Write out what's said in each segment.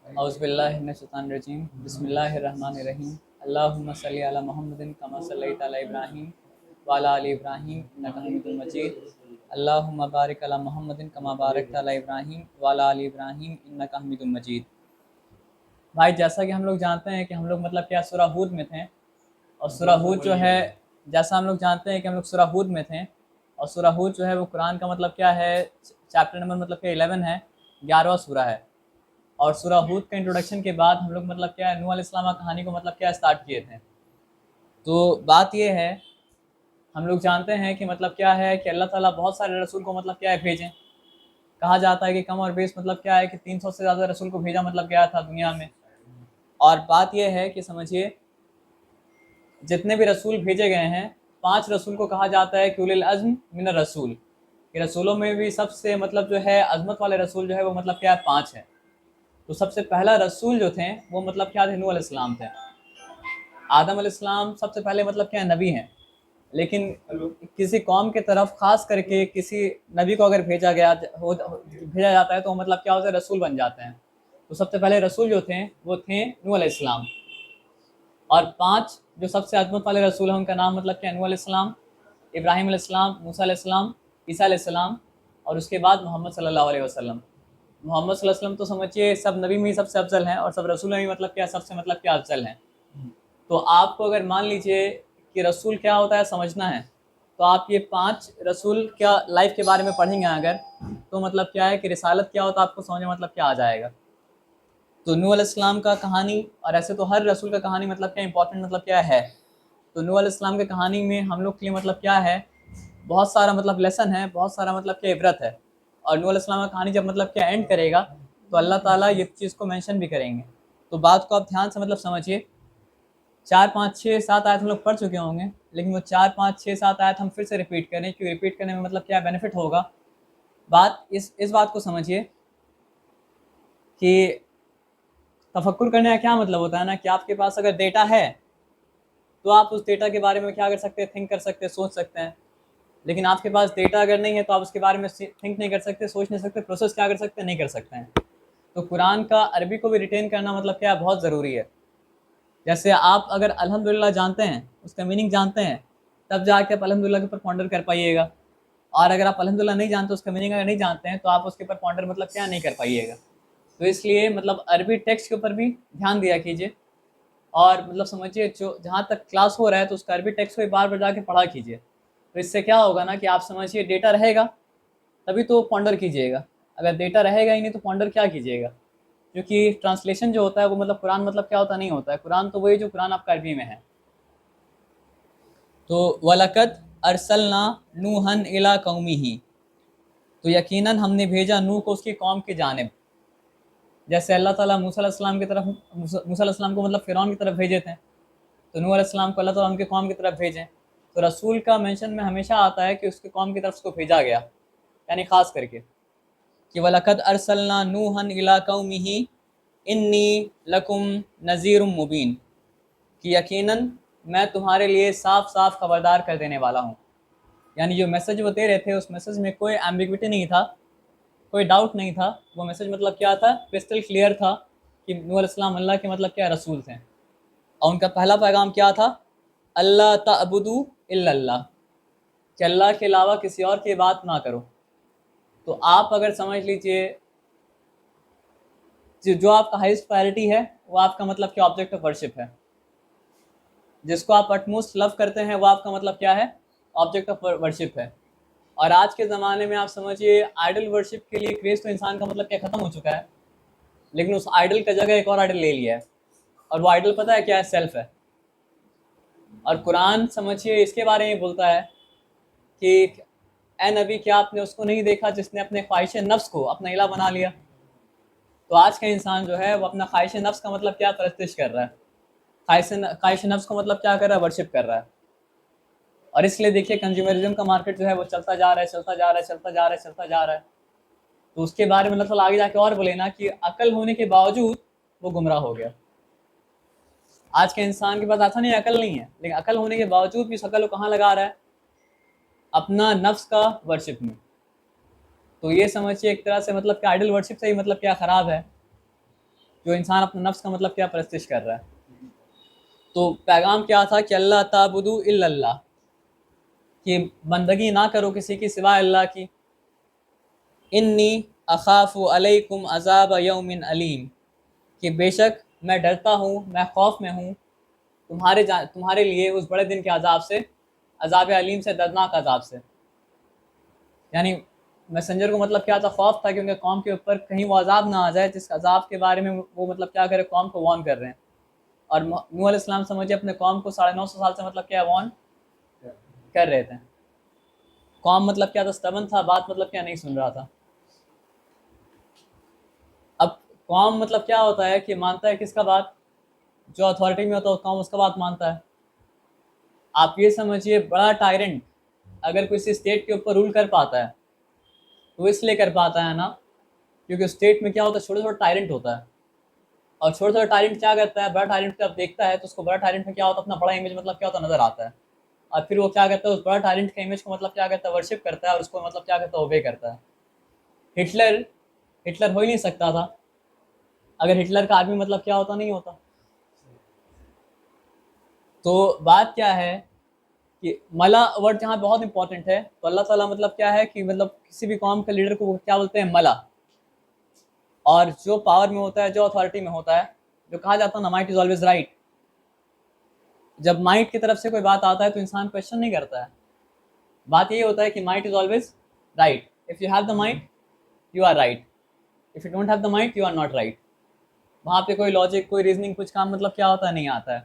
اعوذ باللہ من الشیطان الرجیم بسم اللہ الرحمن الرحیم اللہم صلی علی محمد کما صلیت علی ابراہیم وعلی آل ابراہیم انک حمید مجید اللہم بارک علی محمد کما بارکت علی ابراہیم وعلی آل ابراہیم انک حمید مجید۔ بھائی جیسا کہ ہم لوگ جانتے ہیں کہ ہم لوگ مطلب کیا سورہ ہود میں تھے، اور سورہ ہود جو ہے جیسا ہم لوگ جانتے ہیں کہ ہم لوگ سورہ ہود میں تھے، اور سورہ ہود جو ہے وہ قرآن کا مطلب کیا ہے چیپٹر نمبر مطلب کہ 11 ہے، 11واں سورہ ہے۔ اور سورہ ہود کا انٹروڈکشن کے بعد ہم لوگ مطلب کیا ہے نوح علیہ السلام کی کہانی کو مطلب کیا اسٹارٹ کیے تھے۔ تو بات یہ ہے، ہم لوگ جانتے ہیں کہ مطلب کیا ہے کہ اللہ تعالیٰ بہت سارے رسول کو مطلب کیا ہے بھیجیں، کہا جاتا ہے کہ کم اور بیش مطلب کیا ہے کہ 300 سے زیادہ رسول کو بھیجا مطلب کیا تھا دنیا میں۔ اور بات یہ ہے کہ سمجھیے جتنے بھی رسول بھیجے گئے ہیں، 5 رسول کو کہا جاتا ہے کہ اولی العزم من الرسول، کہ رسولوں میں بھی سب سے مطلب جو ہے عظمت والے رسول جو ہے وہ مطلب کیا ہے 5 ہیں۔ تو سب سے پہلا رسول جو تھے وہ مطلب کیا تھے نوح علیہ السلام تھے۔ آدم علیہ السلام سب سے پہلے مطلب کیا نبی ہیں، لیکن کسی قوم کے طرف خاص کر کے کسی نبی کو اگر بھیجا جاتا ہے تو وہ مطلب کیا ہوتا ہے رسول بن جاتے ہیں۔ تو سب سے پہلے رسول جو تھے وہ تھے نوح علیہ السلام، اور 5 جو سب سے عظمت والے رسول ہیں ان کا نام مطلب کیا نوح علیہ السلام، ابراہیم علیہ السلام، موسیٰ علیہ السلام، عیسیٰ علیہ السلام، اور اس کے بعد محمد صلی اللہ علیہ وسلم۔ محمد صلی اللہ علیہ وسلم تو سمجھیے سب نبی میں ہی سب سے افضل ہیں، اور سب رسول میں بھی مطلب کیا سب سے مطلب کیا افضل ہیں۔ تو آپ کو اگر مان لیجئے کہ رسول کیا ہوتا ہے سمجھنا ہے، تو آپ یہ 5 رسول کیا لائف کے بارے میں پڑھیں گے اگر، تو مطلب کیا ہے کہ رسالت کیا ہوتا ہے آپ کو سمجھ میں مطلب کیا آ جائے گا۔ تو نوح علیہ السلام کا کہانی، اور ایسے تو ہر رسول کا کہانی مطلب کیا امپورٹنٹ مطلب کیا ہے، تو نوح علیہ السلام کی کہانی میں ہم لوگ کے لیے مطلب کیا ہے بہت سارا مطلب لیسن ہے، بہت سارا مطلب کیا عبرت ہے۔ اور نوح علیہ السلام کی کہانی جب مطلب کیا اینڈ کرے گا تو اللہ تعالیٰ یہ چیز کو مینشن بھی کریں گے۔ تو بات کو آپ دھیان سے مطلب سمجھیے، 4 5 6 7 آیت ہم لوگ پڑھ چکے ہوں گے، لیکن وہ 4 5 6 7 آیت ہم پھر سے ریپیٹ کریں، کیوں ریپیٹ کرنے میں مطلب کیا بینیفٹ ہوگا۔ بات اس بات کو سمجھیے کہ تفکر کرنے کا کیا مطلب ہوتا ہے نا، کہ آپ کے پاس اگر ڈیٹا ہے تو آپ اس ڈیٹا کے بارے میں کیا کر سکتے ہیں، تھنک کر سکتے ہیں، سوچ سکتے ہیں۔ لیکن آپ کے پاس ڈیٹا اگر نہیں ہے تو آپ اس کے بارے میں تھنک نہیں کر سکتے، سوچ نہیں سکتے، پروسیس کیا کر سکتے ہیں، نہیں کر سکتے ہیں۔ تو قرآن کا عربی کو بھی ریٹین کرنا مطلب کیا بہت ضروری ہے۔ جیسے آپ اگر الحمدللہ جانتے ہیں، اس کا میننگ جانتے ہیں، تب جا کے آپ الحمدللہ کے اوپر پونڈر کر پائیے گا، اور اگر آپ الحمدللہ نہیں جانتے، اس کا میننگ اگر نہیں جانتے ہیں تو آپ اس کے اوپر پونڈر مطلب کیا نہیں کر پائیے گا۔ تو اس لیے مطلب عربی ٹیکسٹ کے اوپر بھی دھیان دیا کیجیے، اور مطلب سمجھیے جو جہاں تک کلاس ہو رہا ہے تو اس کا عربی ٹیکسٹ کو بار بار جا کے پڑھا کیجیے۔ تو اس سے کیا ہوگا نا کہ آپ سمجھیے ڈیٹا رہے گا تبھی تو پونڈر کیجیے گا، اگر ڈیٹا رہے گا ہی نہیں تو پونڈر کیا کیجیے گا، کیونکہ ٹرانسلیشن جو ہوتا ہے وہ مطلب قرآن مطلب کیا ہوتا نہیں ہوتا ہے، قرآن تو وہی جو قرآن آپ کا عربی میں ہے۔ تو وَلَقَدْ أَرْسَلْنَا نُوحًا إِلَىٰ قَوْمِهِ، تو یقیناً ہم نے بھیجا نوح کو اس کی قوم کی جانب۔ جیسے اللہ تعالیٰ موسیٰ علیہ السلام کی طرف، موسیٰ علیہ السلام کو مطلب فرعون کی طرف بھیجے تھے، تو نوح علیہ السلام کو اللہ تعالیٰ ان کی قوم کی طرف بھیجیں۔ تو رسول کا مینشن میں ہمیشہ آتا ہے کہ اس کی قوم کی طرف اس کو بھیجا گیا، یعنی خاص کر کے کہ وَلَقَدْ أَرْسَلْنَا نُوحًا إِلَىٰ قَوْمِهِ إِنِّي لَكُمْ نَذِيرٌ مُّبِينٌ، کہ یقیناً میں تمہارے لیے صاف صاف خبردار کر دینے والا ہوں۔ یعنی جو میسج وہ دے رہے تھے اس میسج میں کوئی ایمبیگوٹی نہیں تھا، کوئی ڈاؤٹ نہیں تھا، وہ میسج مطلب کیا تھا کرسٹل کلیئر تھا کہ نوح علیہ السلام اللہ کے مطلب کیا رسول تھے، اور ان کا پہلا پیغام کیا تھا، اللہ تعبدوا الا اللہ، کہ اللہ کے علاوہ کسی اور کی بات نہ کرو۔ تو آپ اگر سمجھ لیجئے جو آپ کا ہائیسٹ پرائرٹی ہے وہ آپ کا مطلب کیا آبجیکٹ آف ورشپ ہے، جس کو آپ اٹموسٹ لو کرتے ہیں وہ آپ کا مطلب کیا ہے آبجیکٹ آف ورشپ ہے۔ اور آج کے زمانے میں آپ سمجھیے آئیڈل ورشپ کے لیے کریز تو انسان کا مطلب کیا ختم ہو چکا ہے، لیکن اس آئیڈل کا جگہ ایک اور آئیڈل لے لیا ہے، اور وہ آئیڈل پتہ ہے کیا ہے، سیلف ہے۔ اور قرآن سمجھیے اس کے بارے میں بولتا ہے کہ اے نبی کیا آپ نے اس کو نہیں دیکھا جس نے اپنے خواہش نفس کو اپنا الہ بنا لیا۔ تو آج کا انسان جو ہے وہ اپنا خواہش نفس کا مطلب کیا پرستش کر رہا ہے، خواہش نفس کو مطلب کیا کر رہا ہے، ورشپ کر رہا ہے۔ اور اس لیے دیکھیے کنزیومرزم کا مارکیٹ جو ہے وہ چلتا جا رہا ہے، چلتا جا رہا ہے، چلتا جا رہا ہے، چلتا جا رہا ہے۔ تو اس کے بارے میں اللہ تعالیٰ آگے جا کے اور بولے نا کہ عقل ہونے کے باوجود وہ گمراہ ہو گیا۔ آج کے انسان کے پاس ایسا نہیں عقل نہیں ہے، لیکن عقل ہونے کے باوجود بھی اس عقل کو کہاں لگا رہا ہے، اپنا نفس کا ورشپ میں۔ تو یہ سمجھیے ایک طرح سے مطلب کہ آئیڈل ورشپ سے ہی مطلب کیا خراب ہے، جو انسان اپنے نفس کا مطلب کیا پرستش کر رہا ہے۔ تو پیغام کیا تھا کہ اللہ تعبدوا الا اللہ، کہ بندگی نہ کرو کسی کی سوائے اللہ کی۔ انی اخاف علیکم عذاب یوم علیم، کہ بے شک میں ڈرتا ہوں، میں خوف میں ہوں تمہارے لیے اس بڑے دن کے عذاب سے، عذاب علیم سے، دردناک عذاب سے۔ یعنی میسنجر کو مطلب کیا تھا؟ خوف تھا کہ ان کے قوم کے اوپر کہیں وہ عذاب نہ آ جائے جس عذاب کے بارے میں وہ مطلب کیا کرے، قوم کو وارن کر رہے ہیں۔ اور نوح علیہ السلام سمجھے اپنے قوم کو 950 سال سے مطلب کیا وارن کر رہے تھے۔ قوم مطلب کیا تھا؟ stubborn تھا، بات مطلب کیا نہیں سن رہا تھا۔ اب قوم مطلب کیا ہوتا ہے کہ مانتا ہے کس کا بات؟ جو اتھارٹی میں ہوتا ہے قوم اس کا بات مانتا ہے۔ آپ یہ سمجھیے بڑا ٹائرنٹ اگر کسی اسٹیٹ کے اوپر رول کر پاتا ہے تو اس لیے کر پاتا ہے نا کیونکہ اسٹیٹ میں کیا ہوتا ہے، چھوٹا چھوٹا ٹائرنٹ ہوتا ہے، اور چھوٹا چھوٹا ٹائرنٹ کیا کرتا ہے، بڑا ٹائرنٹ جب دیکھتا ہے تو اس کو بڑا ٹائرنٹ میں کیا ہوتا ہے، اپنا بڑا امیج مطلب کیا ہوتا ہے نظر آتا ہے، اور پھر وہ کیا کرتا ہے اس بڑا ٹائرنٹ کے امیج کو مطلب کیا کرتا ہے ورشپ کرتا ہے، اور اس کو مطلب کیا کرتا ہے اوبے کرتا ہے۔ ہٹلر ہو ہی نہیں سکتا تھا اگر ہٹلر کا آدمی مطلب کیا ہوتا، نہیں ہوتا۔ تو بات کیا ہے کہ ملا ورڈ جہاں بہت امپورٹنٹ ہے، تو اللہ تعالیٰ مطلب کیا ہے کہ مطلب کسی بھی قوم کے لیڈر کو کیا بولتے ہیں؟ ملا۔ اور جو پاور میں ہوتا ہے، جو اتھارٹی میں ہوتا ہے، جو کہا جاتا ہے نا مائٹ از آلویز رائٹ، جب مائٹ کی طرف سے کوئی بات آتا ہے تو انسان کویشچن نہیں کرتا ہے۔ بات یہی ہوتا ہے کہ might is always right, if you have the might you are right, if you don't have the might you are not right. وہاں پہ کوئی لاجک، کوئی ریزننگ، کچھ کام مطلب کیا ہوتا ہے، نہیں آتا ہے۔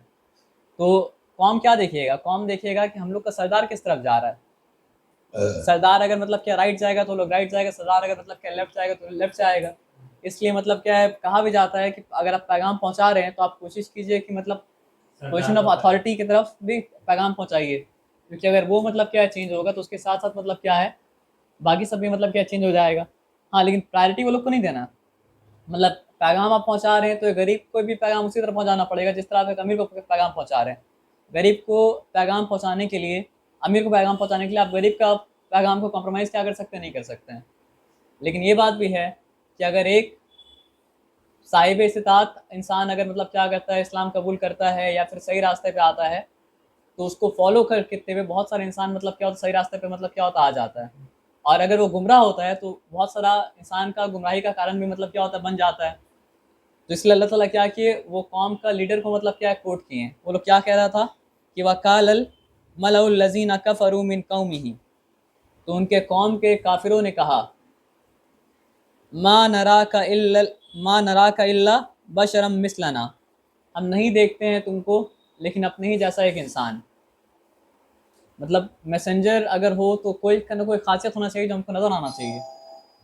تو قوم کیا دیکھیے گا؟ قوم دیکھیے گا کہ ہم لوگ کا سردار کس طرف جا رہا ہے۔ سردار اگر مطلب کیا رائٹ جائے گا تو لوگ رائٹ جائے گا، سردار اگر مطلب کیا لیفٹ جائے گا تو لیفٹ جائے گا۔ اس لیے مطلب کیا ہے، کہا بھی جاتا ہے کہ اگر آپ پیغام پہنچا رہے ہیں تو آپ کوشش کیجئے کہ مطلب پوزیشن آف اتھارٹی کی طرف بھی پیغام پہنچائیے، کیونکہ اگر وہ مطلب کیا چینج ہوگا تو اس کے ساتھ ساتھ مطلب کیا ہے باقی سب بھی مطلب کیا چینج ہو جائے گا۔ ہاں لیکن پرائرٹی وہ لوگ کو نہیں دینا، مطلب پیغام آپ پہنچا رہے ہیں تو غریب کو بھی پیغام اسی طرح پہنچانا پڑے گا جس طرح آپ امیر کو پیغام پہنچا رہے ہیں۔ غریب کو پیغام پہنچانے کے لیے، امیر کو پیغام پہنچانے کے لیے آپ غریب کا پیغام کو کمپرومائز کیا کر سکتے ہیں؟ نہیں کر سکتے ہیں۔ لیکن یہ بات بھی ہے کہ اگر ایک صاحب استطاعت انسان اگر مطلب کیا کرتا ہے، اسلام قبول کرتا ہے یا پھر صحیح راستے پہ آتا ہے تو اس کو فالو کرتے ہوئے بہت سارے انسان مطلب کیا ہوتا ہے صحیح راستے پہ مطلب کیا ہوتا آ جاتا ہے، اور اگر وہ گمراہ ہوتا ہے تو بہت سارا انسان کا گمراہی کا کارن بھی مطلب کیا ہوتا ہے بن جاتا ہے۔ تو اس لیے اللہ تعالیٰ کیا کیے، وہ قوم کا لیڈر کو مطلب کیا کوٹ کیے ہیں۔ وہ لوگ کیا کہہ رہا تھا کہ وَقَالَ الْمَلَأُ الَّذِينَ كَفَرُوا مِنْ قَوْمِهِ، تو ان کے قوم کے کافروں نے کہا مَا نَرَاكَ إِلَّا بَشَرًا مِثْلَنَا، ہم نہیں دیکھتے ہیں تم کو لیکن اپنے ہی جیسا ایک انسان۔ مطلب میسنجر اگر ہو تو کوئی نہ کوئی خاصیت ہونا چاہیے جو ہم کو نظر آنا چاہیے،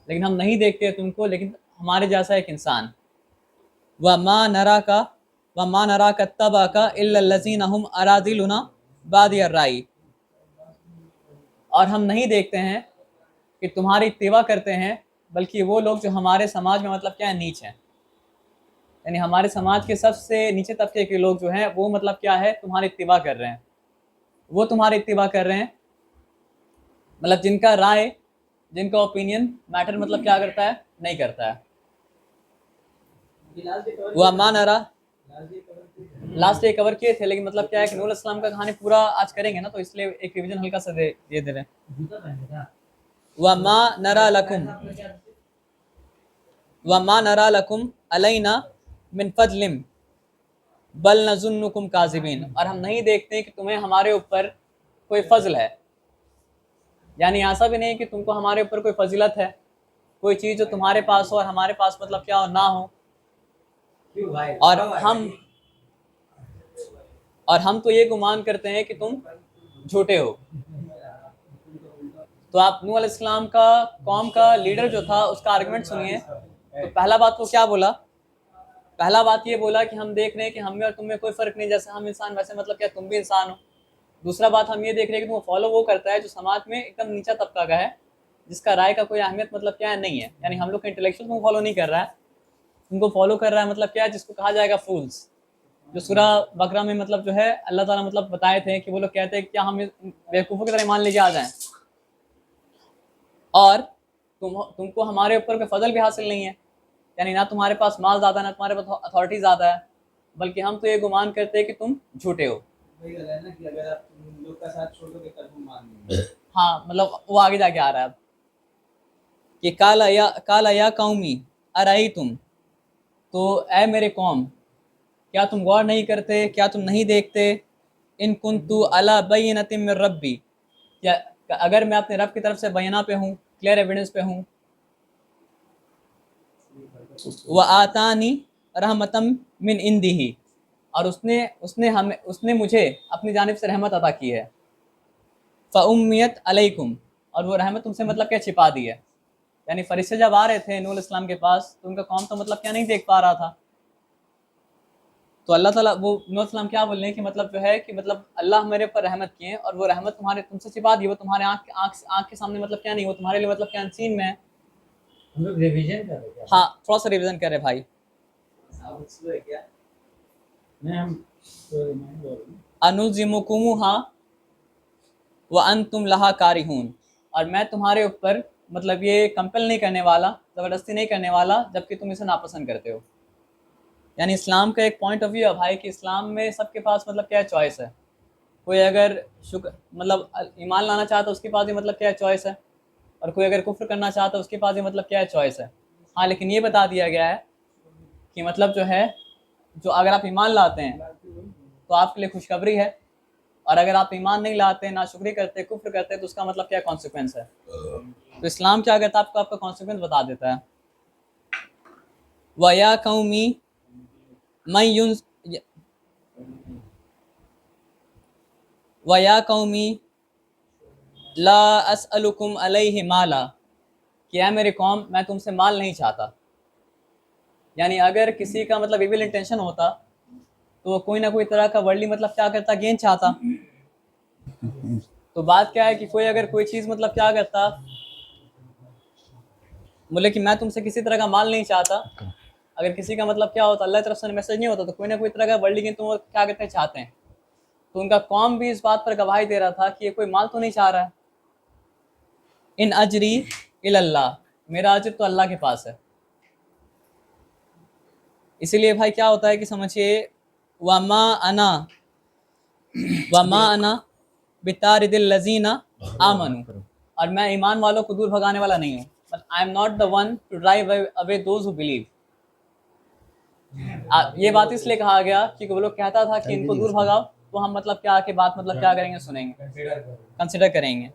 لیکن ہم نہیں دیکھتے تم کو لیکن ہمارے جیسا ایک انسان۔ وَمَا نَرَاكَ اتَّبَعَكَ إِلَّا الَّذِينَ هُمْ أَرَاذِلُنَا بَادِيَ الرَّأْيِ، اور ہم نہیں دیکھتے ہیں کہ تمہاری اتباع کرتے ہیں بلکہ وہ لوگ جو ہمارے سماج میں مطلب کیا ہے نیچ ہیں، یعنی ہمارے سماج کے سب سے نیچے طبقے کے لوگ جو ہیں وہ مطلب کیا ہے تمہاری اتباع کر رہے ہیں، وہ تمہاری اتباع کر رہے ہیں، مطلب جن کا رائے، جن کا اوپینین میٹر مطلب کیا کرتا ہے، نہیں کرتا ہے۔ وَمَا نَرَا، لاسٹ ایک کور کیے تھے لیکن مطلب کیا ہے کہ نوح علیہ السلام کا کہانی پورا آج کریں گے نا تو اس لیے ایک ریویژن ہلکا سا دے رہے ہیں۔ وَمَا نَرَا لَكُمْ عَلَيْنَا مِنْ فَضْلٍ بَلْ نَظُنُّكُمْ كَاذِبِينَ، اور ہم نہیں دیکھتے کہ تمہیں ہمارے اوپر کوئی فضل ہے، یعنی ایسا بھی نہیں کہ تم کو ہمارے اوپر کوئی فضیلت ہے، کوئی چیز جو تمہارے پاس ہو اور ہمارے پاس مطلب کیا ہو نہ ہو، اور ہم تو یہ گمان کرتے ہیں کہ تم جھوٹے ہو۔ تو آپ نوح علیہ السلام کا قوم کا لیڈر جو تھا اس کا آرگومنٹ سنیے۔ تو پہلا بات وہ کیا بولا؟ پہلا بات یہ بولا کہ ہم دیکھ رہے ہیں کہ ہم میں اور تم میں کوئی فرق نہیں، جیسے ہم انسان ویسے مطلب کیا تم بھی انسان ہو۔ دوسرا بات ہم یہ دیکھ رہے ہیں کہ تم فالو وہ کرتا ہے جو سماج میں ایک دم نیچا طبقہ کا ہے، جس کا رائے کا کوئی اہمیت مطلب کیا ہے نہیں ہے، یعنی ہم لوگ کا انٹلیکچوئل کو فالو نہیں کر رہا ہے، ان کو فالو کر رہا ہے مطلب کیا ہے جس کو کہا جائے گا فولس، جو سورہ بقرہ میں مطلب جو ہے اللہ تعالیٰ مطلب بتائے تھے کہ وہ لوگ کہتے ہیں کہ کیا ہم بیوقوفوں کی طرح ایمان لے کے آ جائیں، اور تم کو ہمارے اوپر کوئی فضل بھی حاصل نہیں ہے، یعنی نہ تمہارے پاس مال زیادہ ہے، نہ تمہارے پاس اتھارٹی زیادہ ہے، بلکہ ہم تو یہ گمان کرتے ہیں کہ تم جھوٹے ہو. ہاں مطلب وہ آگے جا کے آ رہا ہے اب کہ کالا یا قومی ارائیتم، تو اے میرے قوم کیا تم غور نہیں کرتے، کیا تم نہیں دیکھتے، ان کنتو علی بینۃ من ربی، کیا اگر میں اپنے رب کی طرف سے بینہ پہ ہوں، کلیئر ایویڈنس پہ ہوں، وآتانی رحمتم من عندہ، اور اس نے مجھے اپنی جانب سے رحمت عطا کی ہے، فأمیت علیکم، اور وہ رحمت تم سے مطلب کیا چھپا دی ہے. یعنی فرشتے جب آ رہے تھے نوح علیہ السلام کے پاس تو ان کا قوم تو مطلب کیا نہیں دیکھ پا رہا تھا. تو اللہ تعالیٰ وہ نوح علیہ السلام کیا بول رہے ہیں کہ مطلب جو ہے کہ مطلب اللہ میرے پر رحمت کیے اور وہ رحمت تم سے چھپا دی، وہ تمہارے آنکھ کے سامنے مطلب کیا نہیں، وہ تمہارے لیے مطلب کیا انسین میں ہے. ہم لوگ ریویژن کر رہے ہیں. ہاں تھوڑا سا ریویژن کر رہے بھائی. انلزمکموہا وانتم لہا کارہون، اور میں تمہارے اوپر مطلب یہ کمپل نہیں کرنے والا، زبردستی نہیں کرنے والا جبکہ تم اسے ناپسند کرتے ہو. یعنی اسلام کا ایک پوائنٹ آف ویو ہے بھائی کہ اسلام میں سب کے پاس مطلب کیا چوائس ہے. کوئی اگر مطلب ایمان لانا چاہتا ہے اس کے پاس بھی مطلب کیا چوائس ہے، اور کوئی اگر کفر کرنا چاہتا ہے اس کے پاس بھی مطلب کیا چوائس ہے. ہاں لیکن یہ بتا دیا گیا ہے کہ مطلب جو ہے جو اگر آپ ایمان لاتے ہیں تو آپ کے لیے خوشخبری ہے، اور اگر آپ ایمان نہیں لاتے، ناشکری کرتے، کفر کرتے تو اس کا مطلب کیا کانسیکوینس ہے. تو اسلام کیا کرتا ہے آپ کو آپ کا کانسیکوینس بتا دیتا ہے. وَيَا قَوْمِ وَيَا قَوْمِ لَا أَسْأَلُكُمْ عَلَيْهِ مَالًا، کہ اے میرے قوم میں تم سے مال نہیں چاہتا. یعنی اگر کسی کا مطلب ایول انٹینشن ہوتا تو وہ کوئی نہ کوئی طرح کا ورلڈلی مطلب کیا کرتا، گین چاہتا. تو بات کیا ہے کہ کوئی اگر کوئی چیز مطلب کیا کرتا بولے کہ میں تم سے کسی طرح کا مال نہیں چاہتا، اگر کسی کا مطلب کیا ہوتا اللہ کی طرف سے میسج نہیں ہوتا تو کوئی نہ کوئی طرح کا ورلڈلی گین تم کیا کرتے چاہتے ہیں. تو ان کا قوم بھی اس بات پر گواہی دے رہا تھا کہ یہ کوئی مال تو نہیں چاہ رہا ہے. ان اجری الی اللہ، میرا اجر تو اللہ کے پاس ہے. اسی لیے بھائی کیا ہوتا ہے کہ سمجھیے وما انا بطارد الذین آمنوا، اور میں ایمان والوں کو دور بھگانے والا نہیں ہوں. But I am not the one to drive away those who believe. یہ بات اس لیے کہا گیا کیونکہ وہ لوگ کہتا تھا کہ ان کو دور بھگاؤ تو ہم مطلب کیا کہ بات مطلب کیا کریں گے، سنیں گے، کنسیڈر کریں گے.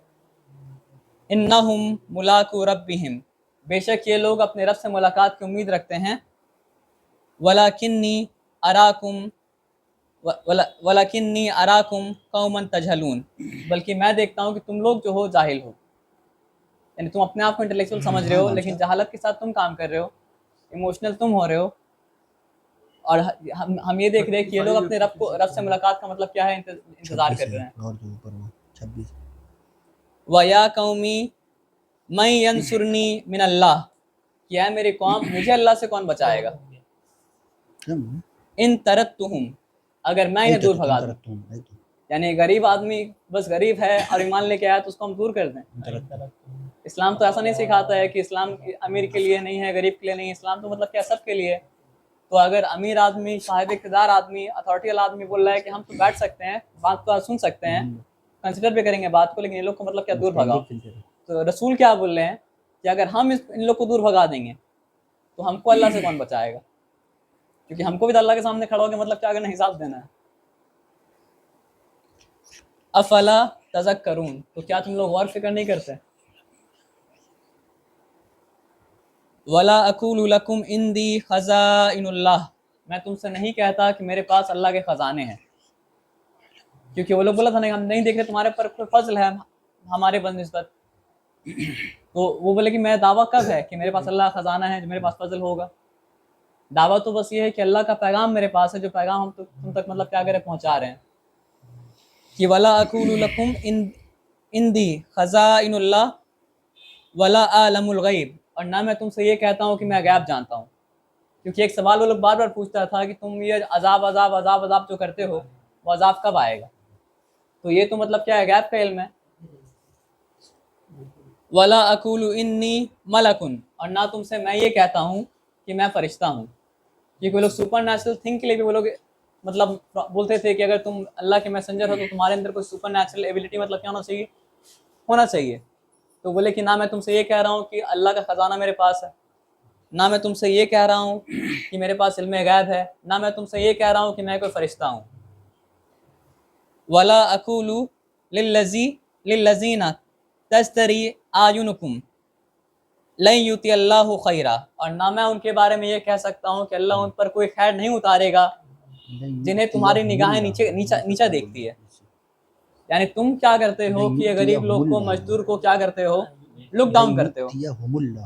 انہم ملاقو ربہم، بے شک یہ لوگ اپنے رب سے ملاقات کی امید رکھتے ہیں. وَلَكِنِّي أَرَاكُمْ قَوْمًا تَجْهَلُونَ، بلکہ میں دیکھتا ہوں کہ تم لوگ جو ہو جاہل ہو. یعنی تم اپنے آپ کو انٹلیکچوئل سمجھ رہے ہو لیکن جہالت کے ساتھ تم کام کر رہے ہو، ایموشنل تم ہو رہے ہو. اور ہم یہ دیکھ رہے ہیں کہ یہ لوگ اپنے رب سے ملاقات کا مطلب کیا ہے انتظار کر رہے ہیں. وَيَا قَوْمِ مَن يَنصُرُنِي مِنَ اللَّهِ، کہ اے میری قوم مجھے اللہ سے کون بچائے گا. ان ترکتہم، اگر میں انہیں دور بھگا دوں. یعنی غریب آدمی بس غریب ہے اور ایمان لے کے آیا تو اس کو ہم دور کر دیں. اسلام تو ایسا نہیں سکھاتا ہے کہ اسلام امیر کے لیے نہیں ہے، غریب کے لیے نہیں. اسلام تو مطلب کیا سب کے لیے. تو اگر امیر آدمی، صاحب اقتدار آدمی، اتھارٹی والا آدمی بول رہا ہے کہ ہم تو بیٹھ سکتے ہیں، بات تو سن سکتے ہیں، کنسیڈر بھی کریں گے بات کو، لیکن یہ لوگ کو مطلب کیا دور بھگاؤ. تو رسول کیا بول رہے ہیں کہ اگر ہم ان لوگ کو دور بھگا دیں گے تو ہم کو اللہ سے کون بچائے گا، کیونکہ ہم کو بھی تو اللہ کے سامنے کھڑا ہو کے مطلب کیا کرنا، حساب دینا ہے. افلا تذکرون، تو کیا تم لوگ غور فکر نہیں کرتے. ولا اقول لکم عندی خزائن اللہ، میں تم سے نہیں کہتا کہ میرے پاس اللہ کے خزانے ہیں، کیونکہ وہ لوگ بولا تھا نہیں ہم نہیں دیکھ رہے تمہارے پر کوئی فضل ہے ہمارے بنسبت. تو وہ بولے کہ میں دعویٰ کب ہے کہ میرے پاس اللہ کا خزانہ ہے جو میرے پاس فضل ہوگا. دعویٰ تو بس یہ ہے کہ اللہ کا پیغام میرے پاس ہے، جو پیغام ہم تم تک مطلب کیا کرے پہنچا رہے ہیں. کہ ولا اقول لکم عندی خزائن اللہ ولا اعلم الغیب، اور نہ میں تم سے یہ کہتا ہوں کہ میں غیب جانتا ہوں. کیونکہ ایک سوال وہ لوگ بار بار پوچھتا تھا کہ تم یہ عذاب عذاب عذاب عذاب جو کرتے ہو وہ عذاب کب آئے گا. تو یہ تو مطلب کیا ہے، غیب کا علم ہے. ولا اقول انی ملک، اور نہ تم سے میں یہ کہتا ہوں کہ میں فرشتہ ہوں. کیونکہ وہ لوگ سپر نیچرل تھنگ کے لیے بھی وہ لوگ مطلب بولتے تھے کہ اگر تم اللہ کے میسنجر ہو تو تمہارے اندر کوئی سپر نیچرل ایبلٹی مطلب کیا ہونا چاہیے. تو بولے کہ نہ میں تم سے یہ کہہ رہا ہوں کہ اللہ کا خزانہ میرے پاس ہے, نہ میں تم سے یہ کہہ رہا ہوں کہ میرے پاس علم غیب ہے, نہ میں تم سے یہ کہہ رہا ہوں کہ میں کوئی فرشتہ ہوں. ولا اقول للذین تشتری اعینکم لن یؤتی اللہ خیرا, اور نہ میں ان کے بارے میں یہ کہہ سکتا ہوں کہ اللہ ان پر کوئی خیر نہیں اتارے گا جنہیں تمہاری نگاہیں نیچا دیکھتی ہے. یعنی تم کیا کرتے ہو کہ غریب لوگ کو, مزدور کو کیا کرتے ہو, لک ڈاؤن کرتے ہو,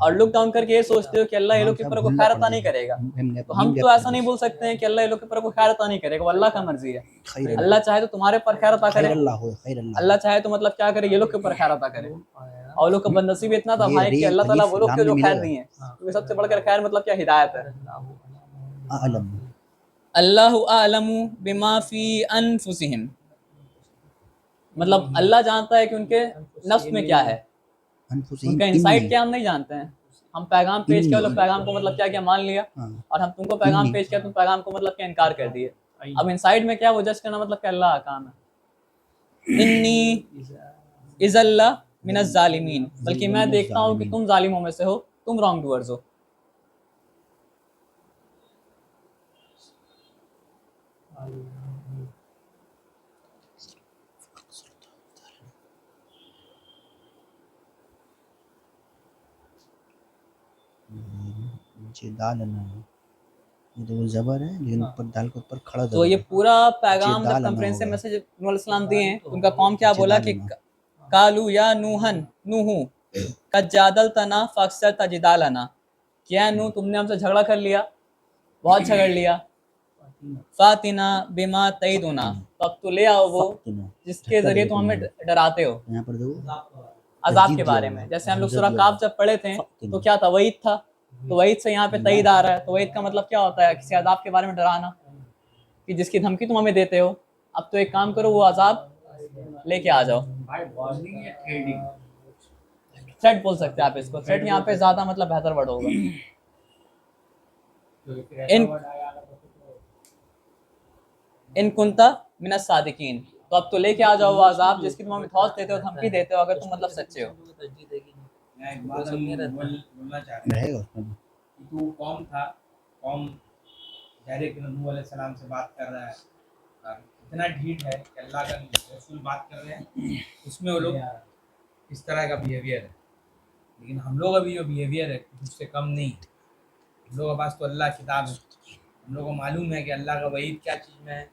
اور لک ڈاؤن کر کے یہ سوچتے ہو کہ اللہ یہ لوگ کے اوپر کوئی خیر عطا نہیں کرے گا. تو ہم تو ایسا نہیں بول سکتے ہیں کہ اللہ یہ لوگ کے اوپر کوئی خیر عطا نہیں کرے گا, وہ اللہ کا مرضی ہے. اللہ چاہے تو تمہارے پر خیر عطا کرے, اللہ چاہے تو مطلب کیا کرے, یہ لوگ کے اوپر خیر عطا کرے. اور لوگ کا بدنصیب اتنا تھا بھائی کہ اللہ تعالیٰ وہ لوگ کے جو خیر نہیں ہے, کیونکہ سب سے بڑھ کر خیر مطلب کیا ہدایت ہے. اللہ اعلم بما فی انفسہم, مطلب اللہ جانتا ہے کہ ان کے نفس میں کیا ہے, ان کا انسائٹ کیا ہم نہیں جانتے ہیں. ہم پیغام پیش کیا, لوگ پیغام کو مطلب کیا مان لیا, اور ہم تم کو پیغام پیش کیا, تم پیغام کو مطلب کیا انکار کر دیے. اب انسائٹ میں کیا وہ جج کرنا مطلب کہ اللہ کا کام ہے. انی اذ اللہ من الظالمین, بلکہ میں دیکھتا ہوں کہ تم ظالموں میں سے ہو, تم رانگ ڈوئرز ہو. زبر ہے لیکن اوپر دال کے اوپر کھڑا. تو یہ پورا پیغام جب کانفرنس سے میسج نور علیہ السلام دیے ہیں, ان کا قوم کیا بولا کہ قالوا یا نوح قد جادلتنا فاکثرت جدالنا, کیا نوح تم نے ہم سے جھگڑا کر لیا, بہت جھگڑ لیا. فاتنا بما تعیدنا, تو اب تو لے آؤ وہ جس کے ذریعے تم ہمیں ڈراتے ہو یہاں پر دیکھو عذاب کے بارے میں. جیسے ہم لوگ سورہ کاف جب پڑھے تھے تو کیا تھا, وعید تھا, تو وعید سے یہاں پہ تعید آ رہا ہے. تو وعید کا مطلب کیا ہوتا ہے, کسی عذاب کے بارے میں ڈرانا, کہ جس کی دھمکی تم ہمیں دیتے ہو. اب تو ایک کام کرو, وہ عذاب لے کے آ جاؤ. تھریٹ بول سکتے ہیں آپ اس کو, تھریٹ یہاں پہ زیادہ مطلب بہتر ورڈ ہوگا. ان کنتا من الصادقین, تو اب تو لے کے آ جاؤ وہ عذاب جس کی تم ہمیں تھوس دیتے ہو, دھمکی دیتے ہو, اگر تم مطلب سچے ہو. بولنا چاہ رہا رہے گا کہ تو قوم تھا, قوم ڈائریکٹ نبی علیہ السلام سے بات کر رہا ہے, اور اتنا ڈھیٹ ہے کہ اللہ کا رسول بات کر رہے ہیں, اس میں وہ لوگ اس طرح کا بیہیویئر ہے. لیکن ہم لوگ ابھی جو بیہیویئر ہے اس سے کم نہیں. ہم لوگوں کے پاس تو اللہ کتاب ہے, ہم لوگوں کو معلوم ہے کہ اللہ کا وعید کیا چیز میں ہے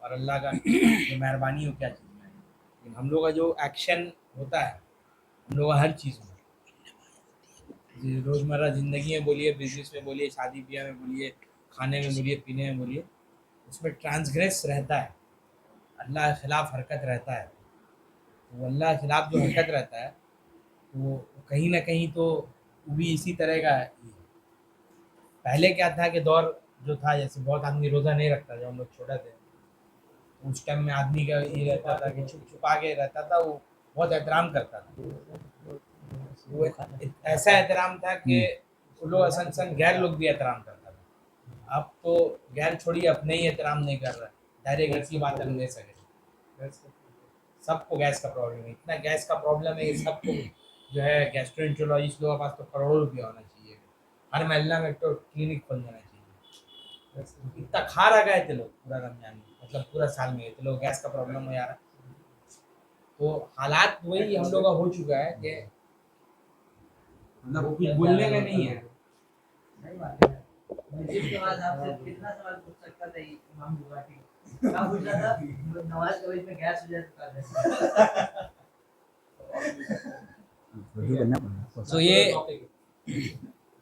اور اللہ کا جو مہربانی ہو کیا چیز میں ہے. لیکن ہم لوگ کا جو ایکشن ہوتا ہے, ہم لوگ کا ہر چیز میں, روزمرہ زندگی میں بولیے, بزنس میں بولیے, شادی بیاہ میں بولیے, کھانے میں بولیے, پینے میں بولیے, اس میں ٹرانسگریس رہتا ہے, اللہ کے خلاف حرکت رہتا ہے. وہ اللہ کے خلاف جو حرکت رہتا ہے وہ کہیں نہ کہیں تو وہ بھی اسی طرح کا ہے. پہلے کیا تھا کہ دور جو تھا, جیسے بہت آدمی روزہ نہیں رکھتا, جب ہم لوگ چھوٹے تھے اس ٹائم میں آدمی کا یہ رہتا تھا کہ چھپ چھپا کے رہتا تھا, وہ بہت احترام کرتا تھا. وہ ایسا احترام تھا کہ وہ لوگ اصل غیر لوگ بھی احترام کرتا تھا. اب تو غیر چھوڑیے, اپنے ہی احترام نہیں کر رہا, ڈائریکٹ ایسی بات ہم لے سکے. سب کو گیس کا پرابلم ہے, اتنا گیس کا پرابلم ہے کہ سب کو جو ہے گیسٹرینٹرولوجسٹ لوگوں کے پاس تو کروڑوں روپیہ ہونا چاہیے, ہر محلہ میں تو کلینک کھول دینا چاہیے. اتنا کھا رہا گئے تھے لوگ پورا رمضان میں, مطلب پورا سال میں گئے تھے لوگ, گیس کا پرابلم ہو جا رہا. تو حالات وہی ہم لوگ کا ہو چکا ہے کہ مطلب کچھ بولنے کا نہیں ہے. جس کے بعد آپ سے کتنا سوال پوچھ سکتا تھا امام بخاری, کیا پوچھ رہا تھا, نماز کے وقت میں گیس ہو جائے تو یہ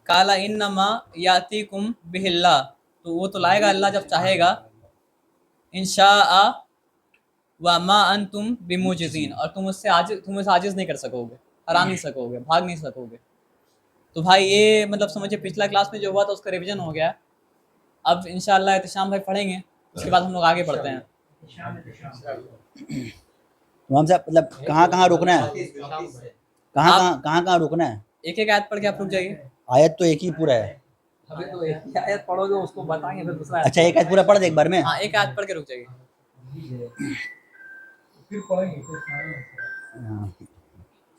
کالا انما یاتیکم بہ اللہ, تو وہ تو لائے گا اللہ جب چاہے گا. انشاء وما انتم بموجزین, اور تم اس سے عاجز نہیں کر سکو گے, ہرا نہیں سکو گے, بھاگ نہیں سکو گے. تو بھائی یہ مطلب سمجھے پچھلا کلاس میں جو ہوا تھا اس کا ریویژن ہو گیا. اب انشاءاللہ احتشام بھائی پڑھیں گے, اس کے بعد ہم لوگ آگے بڑھتے ہیں. امام صاحب مطلب کہاں کہاں رکنا ہے, کہاں کہاں رکنا ہے؟ ایک ایک آیت پڑھ کے آپ رک جائیے. آیت تو ایک ہی پورا ہے, ابھی تو ایک ہی آیت پڑھو گے اس کو بتائیں گے پھر دوسرا اچھا ایک آیت پورا پڑھ دے ایک بار میں. ہاں ایک آیت پڑھ کے رک جائیے. پھر پڑھیں گے پھر ہاں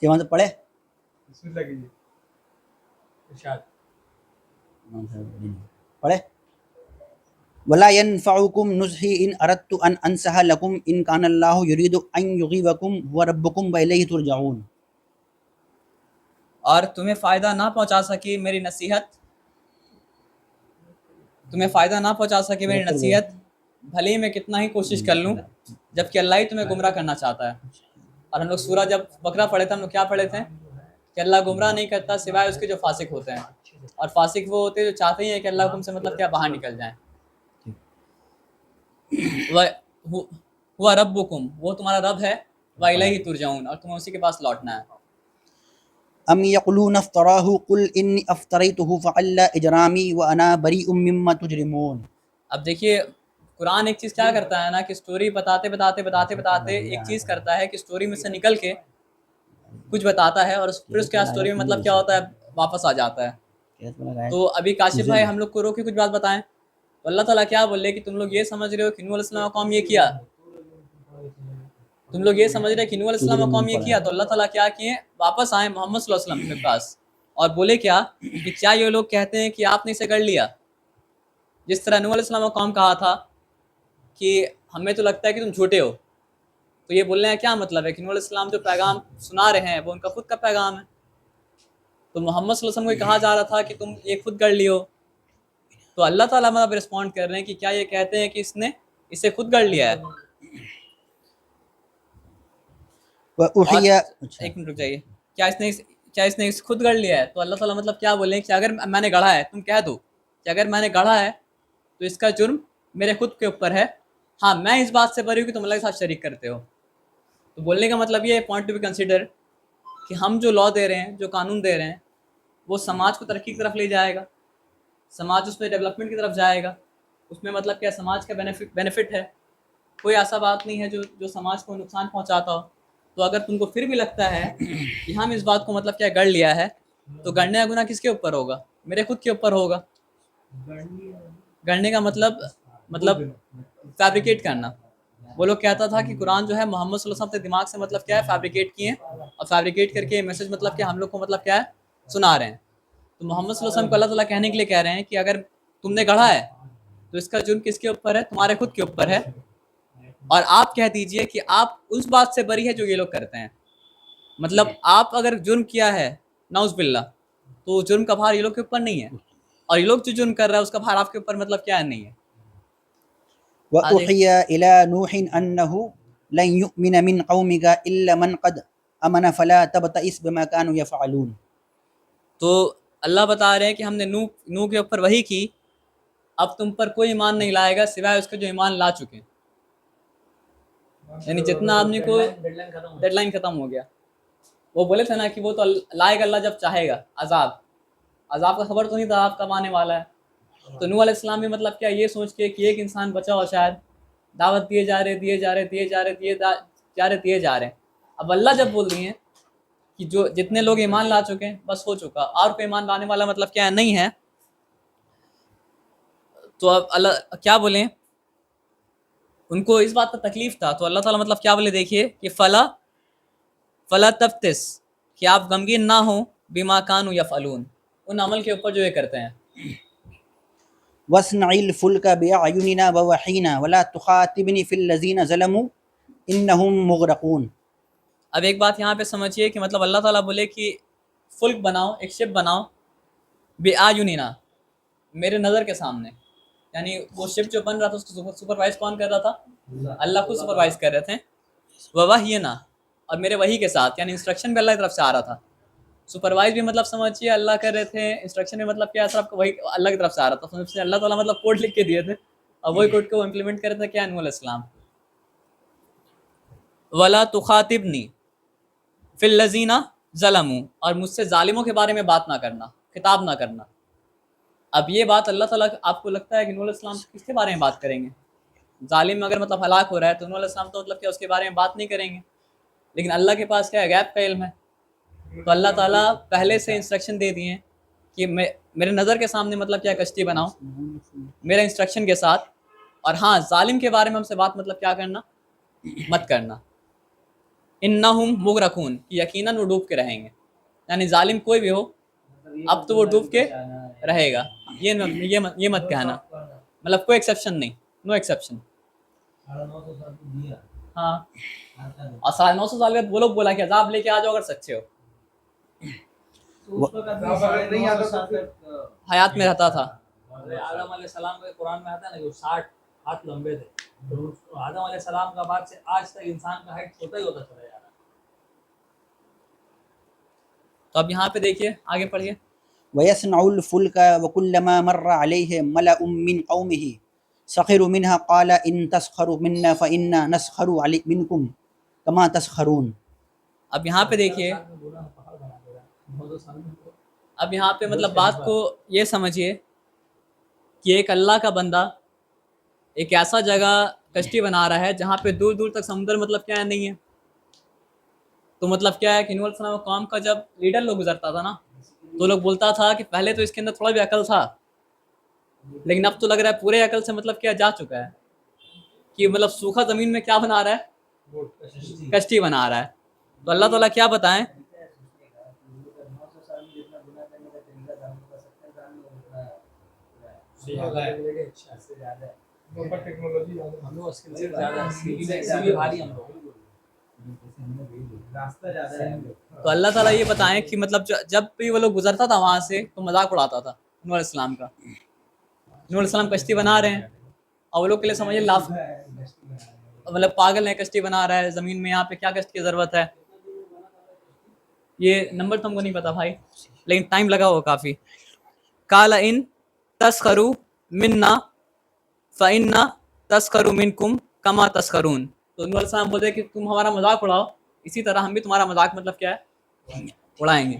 یہ وہاں سے پڑھے. بسم اللہ کیجیے ارشاد. پڑھے. ولا ينفعكم نصحي ان اردت ان انصح لكم ان كان الله يريد ان يغيظكم هو ربكم واليه ترجعون. اور تمہیں فائدہ نہ پہنچا سکی میری نصیحت، تمہیں فائدہ نہ پہنچا سکی میری نصیحت بھلے ہی میں کتنا ہی کوشش کر لوں، جبکہ اللہ ہی تمہیں گمراہ کرنا چاہتا ہے. اور ہم لوگ سورہ جب بقرہ پڑھے تھے ہم لوگ کیا پڑھے تھے کہ اللہ گمراہ نہیں کرتا سوائے اس کے جو فاسق ہوتے ہیں، اور فاسق وہ ہوتے ہیں جو چاہتے ہی ہیں کہ اللہ حکم سے مطلب کیا باہر نکل جائیں. وہ ربکم، وہ تمہارا رب ہے، وَإِلَيْهِ تُرْجَعُونَ، اور تمہیں اسی کے پاس لوٹنا ہے. ام يقولون افتراه قل اني افتريته فعلى اجرامي وانا بريء مما تجرمون. اب دیکھیے قرآن ایک چیز کیا کرتا ہے نا کہ سٹوری بتاتے ایک چیز کرتا ہے کہ سٹوری میں سے نکل کے کچھ بتاتا ہے، اور پھر اس کے بعد سٹوری میں مطلب کیا ہوتا ہے واپس آ جاتا ہے. تو ابھی کاشف بھائی ہم لوگ کو روکے کچھ بات بتائیں. تو اللہ تعالیٰ کیا بولے کہ تم لوگ یہ سمجھ رہے ہو کہ نوح علیہ السلام کا قوم یہ کیا، تم لوگ یہ سمجھ رہے ہیں کہ نوح علیہ السلام کا قوم یہ کیا. تو اللہ تعالیٰ کیا کیے، واپس آئے محمد صلی اللہ علیہ وسلم کے پاس اور بولے کیا کہ کیا یہ لوگ کہتے ہیں کہ آپ نے اسے گڑھ لیا، جس طرح نوح علیہ السلام کا قوم کہا تھا کہ ہمیں تو لگتا ہے کہ تم جھوٹے ہو. تو یہ بولنے کا کیا مطلب ہے کہ نوح علیہ السلام جو پیغام سنا رہے ہیں وہ ان کا خود کا پیغام ہے. تو محمد صلی اللہ علیہ وسلم کو کہا جا رہا تھا کہ تم یہ خود گڑھ لیو. تو اللہ تعالیٰ مطلب رسپونڈ کر رہے ہیں کہ کیا یہ کہتے ہیں کہ اس نے اسے خود گڑھ لیا ہے. ایک منٹ رک جائیے، کیا اس نے خود گڑھ لیا ہے. تو اللہ تعالیٰ مطلب کیا بولے کہ اگر میں نے گڑھا ہے، تم کہہ دو کہ اگر میں نے گڑھا ہے تو اس کا جرم میرے خود کے اوپر ہے. ہاں میں اس بات سے بری ہوں کہ تم اللہ کے ساتھ شریک کرتے ہو. تو بولنے کا مطلب یہ ہے پوائنٹ ٹو بی کنسیڈر کہ ہم جو لا دے رہے ہیں، جو قانون دے رہے ہیں، وہ سماج کو ترقی کی طرف لے جائے گا، سماج اس میں ڈیولپمنٹ کی طرف جائے گا، اس میں مطلب کیا سماج کا بینیفٹ ہے. کوئی ایسا بات نہیں ہے جو سماج کو نقصان پہنچاتا ہو. تو اگر تم کو پھر بھی لگتا ہے کہ ہم اس بات کو مطلب کیا گڑھ لیا ہے، تو گڑھنے کا گناہ کس کے اوپر ہوگا؟ میرے خود کے اوپر ہوگا. گڑھنے کا مطلب فیبریکیٹ کرنا. وہ لوگ کہتا تھا کہ قرآن جو ہے محمد صلی اللہ علیہ وسلم کے دماغ سے مطلب کیا ہے فیبریکیٹ کیے، اور فیبریکیٹ کر کے یہ میسج مطلب کیا ہم لوگ کو مطلب کیا ہے سنا رہے ہیں. تو محمد صلی اللہ علیہ وسلم کو اللہ تعالیٰ کہنے کے لیے کہہ رہے ہیں کہ اگر تم نے گڑھا ہے تو اس کا جرم کس کے اوپر ہے؟ تمہارے خود کے اوپر ہے. اور آپ کہہ دیجئے کہ آپ اس بات سے بری ہے جو یہ لوگ کرتے ہیں. مطلب آپ اگر جرم کیا ہے نعوذ باللہ، تو جرم کا بھار یہ لوگ کے اوپر نہیں ہے، اور یہ لوگ جو جرم کر رہا ہے اس کا بھار آپ کے اوپر مطلب کیا نہیں ہے. وأوحي إلى نوح أنه لن يؤمن من قومك إلا من قد آمن فلا تبتئس بما كانوا يفعلون. تو اللہ بتا رہے ہیں کہ ہم نے نوح کے اوپر وحی کی، اب تم پر کوئی ایمان نہیں لائے گا سوائے اس کے جو ایمان لا چکے ہیں. یعنی جتنا آدمی کو ڈیڈ لائن ختم ہو گیا. وہ بولے تھے نا کہ وہ تو لائے گا اللہ جب چاہے گا عذاب کا خبر تو نہیں تھا آپ کب آنے والا ہے. تو نوح علیہ السلام بھی مطلب کیا یہ سوچ کے کہ ایک انسان بچا ہو شاید، دعوت دیے جا رہے. اب اللہ جب بول رہی ہیں کہ جو جتنے لوگ ایمان لا چکے ہیں بس ہو چکا، اور کوئی ایمان لانے والا مطلب کیا نہیں ہے. تو اب اللہ کیا بولیں، ان کو اس بات کا تکلیف تھا. تو اللہ تعالیٰ مطلب کیا بولے دیکھیے کہ فلا تفتس، کہ آپ غمگین نہ ہوں بما کانوا یفعلون، ان عمل کے اوپر جو یہ کرتے ہیں. واصنع الفلك بأعيننا ووحينا ولا تخاطبني في الذين ظلموا إنهم مغرقون. اب ایک بات یہاں پہ سمجھیے کہ مطلب اللہ تعالیٰ بولے کہ فلک بناؤ، ایک شپ بناؤ، بِأَعْيُنِنَا، میرے نظر کے سامنے. یعنی وہ شپ جو بن رہا تھا اس کو سپروائز کون کر رہا تھا؟ اللہ خود سپروائز کر رہے تھے. وَوَحْيِنَا، اور میرے وحی کے ساتھ، یعنی انسٹرکشن بھی اللہ کی طرف سے آ رہا تھا. سپروائز بھی مطلب سمجھیے اللہ کر رہے تھے، انسٹرکشن بھی مطلب کیا سب وہی اللہ کی طرف سے آ رہا تھا. اللہ تعالیٰ مطلب کوڈ لکھ کے دیے تھے، اور وہی کوڈ کو وہ امپلیمنٹ کر رہے تھے کیا نوح علیہ السلام. وَلَا تُخَاطِبْنِي فِي الَّذِينَ ظَلَمُوا، اور مجھ سے ظالموں کے بارے میں بات نہ کرنا، خطاب نہ کرنا. اب یہ بات اللہ تعالیٰ آپ کو لگتا ہے کہ نوح علیہ السلام کس کے بارے میں بات کریں گے؟ ظالم اگر مطلب ہلاک ہو رہا ہے تو نوح علیہ السلام تو مطلب کیا اس کے بارے میں بات نہیں کریں گے. لیکن اللہ کے پاس کیا غیب کا علم ہے. تو اللہ تعالیٰ پہلے سے انسٹرکشن دے دیے کہ میرے نظر کے سامنے مطلب کیا کشتی بناؤ میرے انسٹرکشن کے ساتھ، اور ہاں ظالم کے بارے میں ہم سے بات مطلب کیا کرنا مت کرنا، انہم مغرقون، یقیناً وہ ڈوب کے رہیں گے، یعنی ظالم کوئی بھی ہو اب تو وہ ڈوب کے رہے گا، یہ مت کہنا، مطلب کوئی ایکسیپشن نہیں، نو ایکسیپشن۔ ہاں اور 950 سال بعد وہ لوگ بولا کہ عذاب لے کے آ جاؤ اگر سچے ہو، حیات میں رہتا تھا۔ آدم علیہ السلام کے قرآن میں آتا ہے نا کہ 60 ہاتھ لمبے تھے، تو آدم علیہ السلام کا بعد سے آج تک انسان کا ہائٹ چھوٹا ہی ہوتا چلا جا رہا ہے۔ تو اب یہاں پہ دیکھیے آگے پڑھیے، وَيَصْنَعُ الْفُلْكَ وَكُلَّمَا مَرَّ عَلَيْهِ مَلَأٌ مِّنْ قَوْمِهِ سَخِرُوا مِنْهَا قَالَ إِن تَسْخَرُوا مِنَّا فَإِنَّا نَسْخَرُ مِنْكُمْ كَمَا تَسْخَرُونَ۔ اب یہاں پہ دیکھیے، اب یہاں پہ مطلب بات کو یہ سمجھیے کہ ایک اللہ کا بندہ ایک ایسا جگہ کشتی بنا رہا ہے جہاں پہ دور دور تک سمندر مطلب کیا ہے نہیں ہے، تو مطلب کیا ہے کہ نوح علیہ السلام قوم کا جب لیڈر لوگ گزرتا تھا نا تو لوگ بولتا تھا کہ پہلے تو اس کے اندر تھوڑا بھی عقل تھا، لیکن اب تو لگ رہا ہے پورے عقل سے مطلب کیا جا چکا ہے، کہ مطلب سوکھا زمین میں کیا بنا رہا ہے، کشتی بنا رہا ہے۔ تو اللہ تعالیٰ کیا بتائیں، ٹیکنالوجی ہم لوگ اسکل سے زیادہ ہے، بھاری ہم لوگ راستہ زیادہ ہے۔ تو اللہ تعالیٰ یہ بتائیں کہ مطلب جب بھی وہ لوگ گزرتا تھا وہاں سے تو مذاق اڑاتا تھا نوح علیہ السلام کا، نوح علیہ السلام کشتی بنا رہے ہیں اور وہ لوگ کے لیے سمجھے لاف مطلب پاگل ہے، کشتی بنا رہا ہے زمین میں، یہاں پہ کیا کشتی کی ضرورت ہے، یہ نمبر تو ہم کو نہیں پتا بھائی لیکن ٹائم لگا ہوا کافی۔ قال ان تسخروا منا فإنا تسخر منکم کما تسخرون، تو نوح علیہ السلام بولتے کہ تم ہمارا مذاق اڑاؤ اسی طرح ہم بھی تمہارا مذاق مطلب کیا ہے اڑائیں گے۔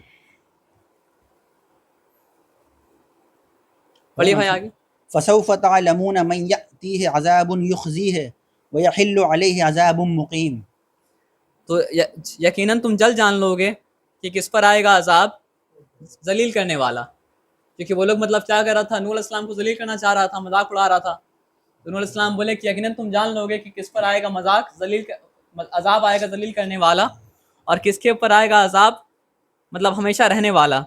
پڑھیے بھائی آگے، فسوف تعلمون من يأتيه عذاب يخزيه ويحل عليه عذاب مقيم۔ تو یقیناً تم جلد جان لو گے کہ کس پر آئے گا عذاب ذلیل کرنے والا، کیونکہ وہ لوگ مطلب کیا کر رہا تھا، نوح علیہ السلام کو ذلیل کرنا چاہ رہا تھا، مذاق اڑا رہا تھا، تو نوح علیہ السلام بولے کہ یقیناً تم جان لو گے کہ کس پر آئے گا مذاق ذلیل عذاب آئے گا ذلیل کرنے والا، اور کس کے اوپر آئے گا عذاب مطلب ہمیشہ رہنے والا،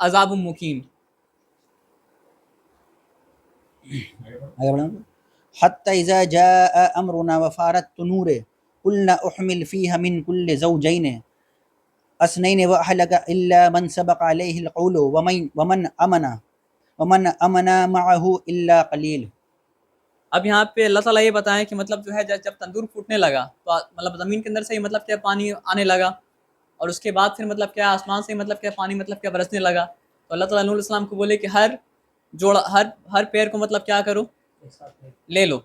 عذاب مقیم۔ حتى إذا جاء أمرنا وفارت النور قلنا أحمل فيها من كل زوجين اثنين وأهلك إلا من سبق عليه القول ومن آمن معه إلا قليل۔ اب یہاں پہ اللہ تعالیٰ یہ بتائیں کہ مطلب جو ہے جب تندور پھوٹنے لگا تو مطلب زمین کے اندر سے ہی مطلب کیا پانی آنے لگا، اور اس کے بعد پھر مطلب کیا آسمان سے مطلب کیا پانی مطلب کیا برسنے لگا، تو اللہ تعالیٰ نوح علیہ السلام کو بولے کہ ہر پیر کو مطلب کیا کرو لے لو،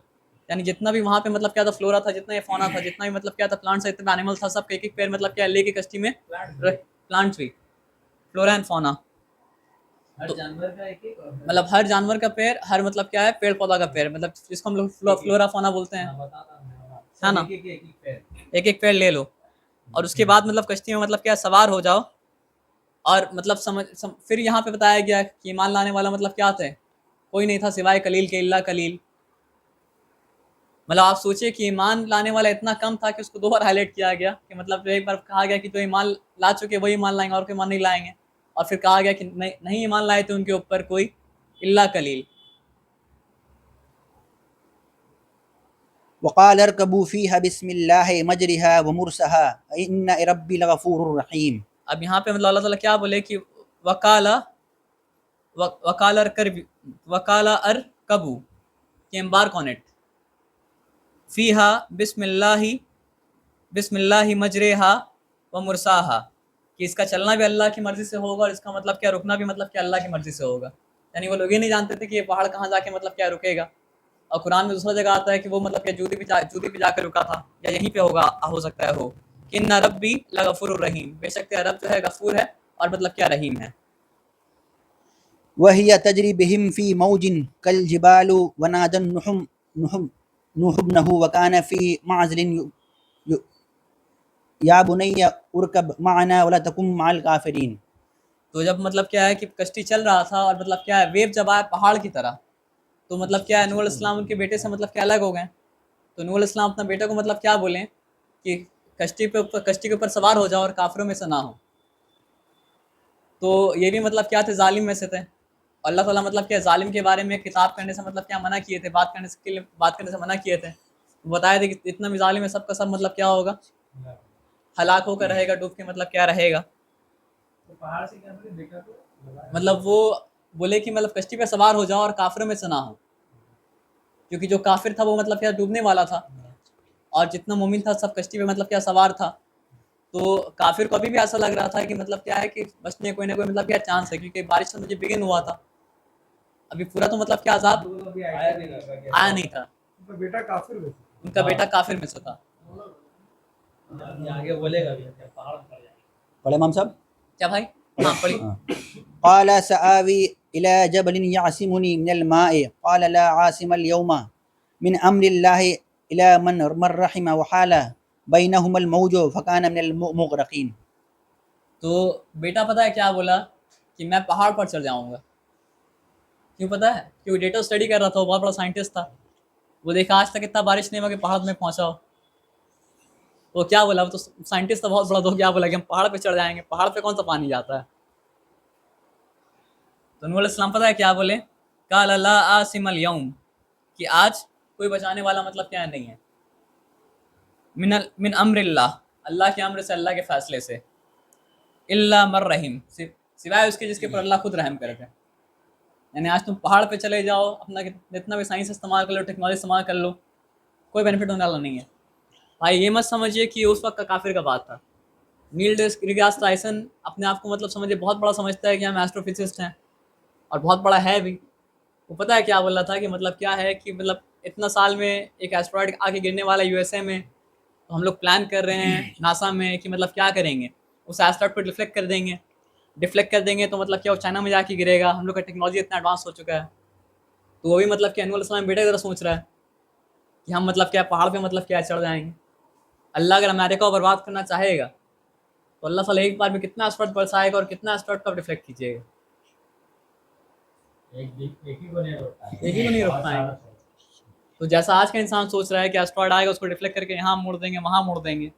یعنی جتنا بھی وہاں پہ مطلب کیا تھا فلورا تھا، جتنا یہ فونا تھا، جتنا بھی مطلب کیا تھا پلانٹس تھا، اتنا اینیمل تھا، سب کا ایک ایک پیر مطلب کیا لے کے کشتی میں، پلانٹس بھی فلورا اینڈ فونا، ہر جانور کا ایک ایک مطلب ہر جانور کا پیر، ہر مطلب کیا ہے پیڑ پودا کا پیر، مطلب جس کو ہم لوگ فلورا فونا بولتے ہیں، ہے نا، ایک ایک پیڑ لے لو، اور اس کے بعد مطلب کشتی میں مطلب کیا سوار ہو جاؤ، اور مطلب پھر یہاں پہ بتایا گیا کہ ایمان لانے والا مطلب کیا تھے، کوئی نہیں تھا سوائے قلیل کے، اللہ قلیل، مطلب آپ سوچئے کہ ایمان لانے والا اتنا کم تھا کہ اس کو دو بار ہائیلائٹ کیا گیا، کہ مطلب جو ایک بار کہا گیا کہ جو ایمان لا چکے وہی ایمان لائیں گے اور کوئی ایمان نہیں لائیں گے، اور پھر کہا گیا کہ نہیں ایمان لائے تھے ان کے اوپر کوئی اللہ قلیل۔ وقال اركبوا فيها بسم الله مجرها ومرسها إن ربي لغفور رحيم۔ اب یہاں پہ مطلب اللہ تعالیٰ کیا بولے کہ وقال ارکبو کہ امبار کونٹ فیہا بسم اللہ مجریہا و مرساہا، کہ اس کا چلنا بھی اللہ کی مرضی سے ہوگا اور اس کا مطلب کیا رکنا بھی مطلب کیا اللہ کی مرضی سے ہوگا، یعنی وہ لوگ یہ نہیں جانتے تھے کہ یہ پہاڑ کہاں جا کے مطلب کیا رکے گا، اور قرآن میں دوسرا جگہ آتا ہے کہ وہ مطلب کہ جوتی پہ جا کے رکا تھا، یا یہیں پہ ہو سکتا ہے ہو، کہ ان ربی لغفور الرحیم، بے شک تیرا رب جو ہے غفور ہے اور مطلب کیا رحیم ہے۔ وهي تجري بهم في موج كالجبال ونادى نوح ابنه وكان في معزل يا بني اركب معنا ولا تكن مع الكافرين۔ تو جب مطلب کیا ہے کہ کشتی چل رہا تھا اور مطلب کیا ہے ویو جب آیا پہاڑ کی طرح، تو مطلب کیا ہے نوح علیہ السلام ان کے بیٹے سے مطلب کیا الگ ہو گئے. تو نوح علیہ السلام اپنا بیٹے کو مطلب کیا بولیں کہ کشتی کے اوپر سوار ہو جاؤ اور کافروں میں سے نہ ہو. تو یہ بھی مطلب کیا تھے ظالم میں سے تھے. اللہ تعالیٰ مطلب کیا ظالم کے بارے میں کتاب کرنے سے مطلب کیا منع کیے تھے، بات کرنے سے منع کیے تھے. بتایا تھے کہ اتنا بھی ظالم ہے سب کا سب مطلب کیا ہوگا، ہلاک ہو کر رہے گا، ڈوب کے مطلب کیا رہے گا. تو پہاڑ سے کیا بولے دیکھا تو مطلب وہ بولے کہ مطلب کشتی پہ سوار ہو جاؤ اور کافروں میں سے نہ ہو، کیونکہ جو کافر تھا وہ مطلب کیا ڈوبنے والا تھا، اور جتنا مومن تھا سب کشتی پہ مطلب کیا سوار تھا. تو کافر کو ابھی بھی ایسا لگ رہا تھا کہ مطلب کیا ہے کہ بچنے کوئی نہ کوئی مطلب کیا چانس ہے، کیونکہ بارش سے مجھے بگن ہوا تھا، ابھی پورا تو مطلب کیا عذاب ابھی آیا بھی نہیں تھا. آیا نہیں تھا. ان کا بیٹا کافر ہوئے تھے. ان کا بیٹا کافر میں سے تھا. یہ آگے بولے گا بھی کہ پہاڑ پر جائیں گے. پڑھے امام صاحب. کیا بھائی؟ ہاں پڑھی. قال سآوي إلى جبل يعصمني من الماء قال لا عاصم اليوم من أمر الله إلى من رحم وحال بينهما الموج فكان من المغرقين. تو بیٹا پتہ ہے کیا بولا کہ میں پہاڑ پر چڑھ جاؤں گا. کیوں پتہ ہے؟ کیونکہ ڈیٹا اسٹڈی کر رہا تھا، وہ بہت بڑا سائنٹسٹ تھا. وہ دیکھا آج تک اتنا بارش نہیں ہوا کہ پہاڑ میں پہنچا ہو. وہ کیا بولا، وہ تو سائنٹسٹ تھا بہت بڑا، تو کیا بولا کہ ہم پہاڑ پہ چڑھ جائیں گے، پہاڑ پہ کون سا پانی جاتا ہے. تو نوح علیہ السلام پتہ ہے کیا بولے، قال لا عاصم اليوم، کہ آج کوئی بچانے والا مطلب کیا نہیں ہے، من امر اللہ، اللہ کے امر سے، اللہ کے فیصلے سے، الا من رحم، سوائے اس کے جس کے پر اللہ خود رحم کرے. یعنی آج تم پہاڑ پہ چلے جاؤ، اپنا جتنا بھی سائنس استعمال کر لو، ٹیکنالوجی استعمال کر لو، کوئی بینیفٹ ہونے والا نہیں ہے. بھائی یہ مت سمجھیے کہ اس وقت کا کافر کا بات تھا. نیل ڈیگراسا ٹائسن اپنے آپ کو مطلب سمجھے بہت بڑا سمجھتا ہے کہ ہم ایسٹرو فزسسٹ ہیں، اور بہت بڑا ہے بھی. وہ پتہ ہے کیا بول رہا تھا کہ مطلب کیا ہے کہ مطلب اتنا سال میں ایک ایسٹرائڈ آ کے گرنے والا یو ایس اے میں، تو ہم لوگ پلان کر رہے ہیں ناسا میں کہ مطلب کیا کریں گے، اس ایسٹرائڈ کو ڈیفلیکٹ کر دیں گے تو مطلب کیا وہ چائنا میں جا کے گرے گا. ہم لوگ کا ٹیکنالوجی اتنا ایڈوانس ہو چکا ہے. تو وہ بھی مطلب کہ نوح علیہ السلام بیٹے کی طرح سوچ رہا ہے کہ ہم مطلب کیا پہاڑ پہ مطلب کیا چڑھ جائیں گے. اللہ اگر امریکہ کو برباد کرنا چاہے گا تو اللہ تعالیٰ ایک بار میں کتنا اسٹرٹ برسائے گا اور کتنا اسٹرٹ کا ڈیفلیکٹ کیجیے گا. ایک ہی کو نہیں روکتا ہے. ایک ہی کو نہیں روک پائیں گے. تو جیسا آج کا انسان سوچ رہا ہے کہ اسٹرائڈ آئے گا اس کو ڈیفلیکٹ کر کے یہاں موڑ دیں گے وہاں موڑ دیں گے،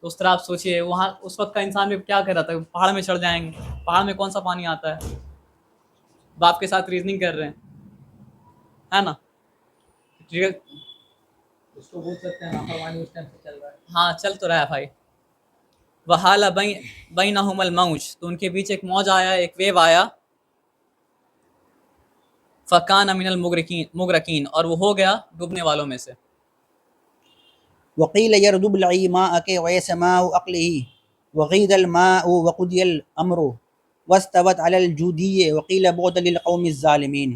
تو اس طرح آپ سوچیے وہاں اس وقت کا انسان بھی کیا کر رہا تھا، پہاڑ میں چڑھ جائیں گے، پہاڑ میں کون سا پانی آتا ہے. باپ کے ساتھ ریزننگ کر رہے ہیں، ہے نا. اس کو بول سکتے ہیں نافرمانی اس ٹائم سے چل رہا ہے. ہاں چل تو رہا ہے بھائی. وحال بینہم الموج، تو ان کے بیچ ایک موج آیا، ایک ویو آیا. فکان من المغرقین، اور وہ ہو گیا ڈوبنے والوں میں سے. وقيل يرد بلعي ماءك ويسماء أقله وغيد الماء وقضي الأمر واستوت على الجودية وقيل بعدا للقوم الظالمين.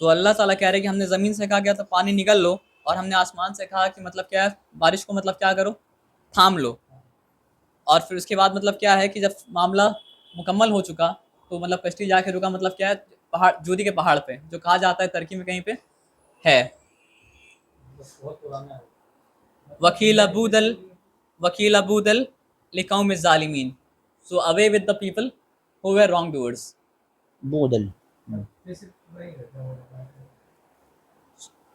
تو اللہ تعالیٰ کہہ رہے ہیں کہ ہم نے زمین سے کہا گیا تو پانی نکل لو، اور ہم نے آسمان سے کہا کہ مطلب کیا ہے بارش کو مطلب کیا کرو، تھام لو. اور پھر اس کے بعد مطلب کیا ہے کہ جب معاملہ مکمل ہو چکا تو مطلب کشتی جا کے رکا مطلب کیا ہے پہاڑ، جودی کے پہاڑ پہ، جو کہا جاتا ہے ترکی میں کہیں پہ ہے. بہت پرانا ہے. وکیل ابودل لقوم الظالمین، so away with the people who were wrong doers. بودل. جیسے وہی رہتا ہے.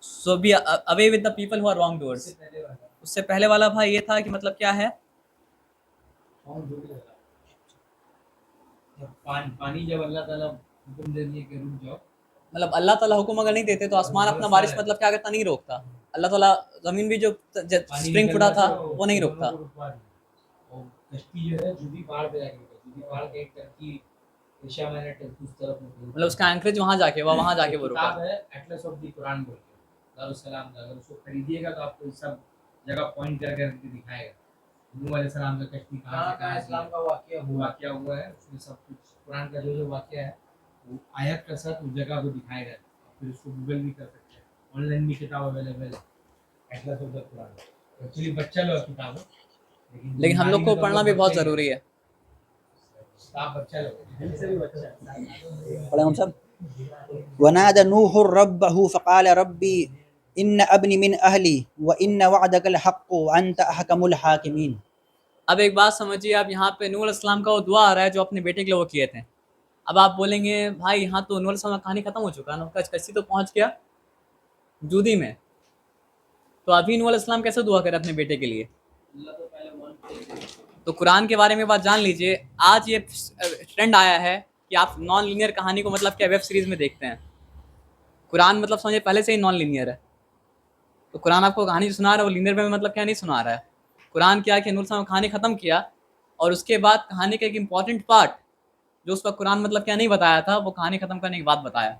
So be away with the people who are wrong doers. اس سے پہلے والا بھائی یہ تھا کہ مطلب کیا ہے، پانی جب اللہ تعالیٰ حکم دے دیے کہ رک جاؤ، مطلب اللہ تعالیٰ حکم اگر نہیں دیتے تو آسمان اپنا بارش مطلب کیا کرتا، نہیں روکتا. اللہ تعالیٰ زمین بھی جو اسپرنگ پھٹا تھا وہ نہیں روکتا. اور کشتی جو ہے جودی پہاڑ پہ جا کے رکی. جودی پہاڑ کے ایک ٹرکی ایشیا میں اس طرف مطلب اس کا اینکریج وہاں جا کے وہ رکا. کتاب ہے ایٹلس آف دی قرآن بول کے دارالسلام کا، اگر اس کو خریدیے گا تو آپ کو سب جگہ پوائنٹ کر کے دکھائے گا نوح علیہ السلام کا کشتی کہاں سے کہاں اسلام کا واقعہ ہوا ہے. اس میں سب کچھ قرآن کا جو واقعہ ہے وہ آیت کا ساتھ اس جگہ کو دکھائے گا. پھر اس کو گوگل بھی کر سکتے ہیں، آن لائن بھی کتاب اویلیبل ہے Atlas of the Quran. Actually بچہ لوگ کتاب ہے لیکن ہم لوگ کو پڑھنا بھی بہت ضروری ہے. آپ بچہ لوگ دل سے بھی بچہ ہے. پڑھے ہم سب. ونادى نوح ربه فقال ربي إن ابني من أهلي وإن وعدك الحق وأنت أحكم الحاكمين. اب ایک بات سمجھیے، آپ یہاں پہ نوح علیہ السلام کا وہ دعا آ رہا ہے جو اپنے بیٹے کے لیے وہ کیے تھے. اب آپ بولیں گے بھائی یہاں تو نوح علیہ السلام کا کہانی ختم ہو چکا نا، کشتی تو پہنچ گیا جودی میں، تو ابھی نوح علیہ السلام کیسے دعا کرے اپنے بیٹے کے لیے؟ تو قرآن کے بارے میں بات جان لیجئے. آج یہ ٹرینڈ آیا ہے کہ آپ نان لینئر کہانی کو مطلب کیا ویب سیریز میں دیکھتے ہیں. قرآن مطلب سمجھے پہلے سے ہی نان لینئر ہے، تو قرآن آپ کو کہانی سنا رہا ہے وہ لینئر میں مطلب کیا نہیں سنا رہا ہے. قرآن کیا کہ نور صاحب کہانی ختم کیا، اور اس کے بعد کہانی کا ایک امپورٹنٹ پارٹ جو اس وقت قرآن مطلب کیا نہیں بتایا تھا، وہ کہانی ختم کرنے کے بعد بتایا.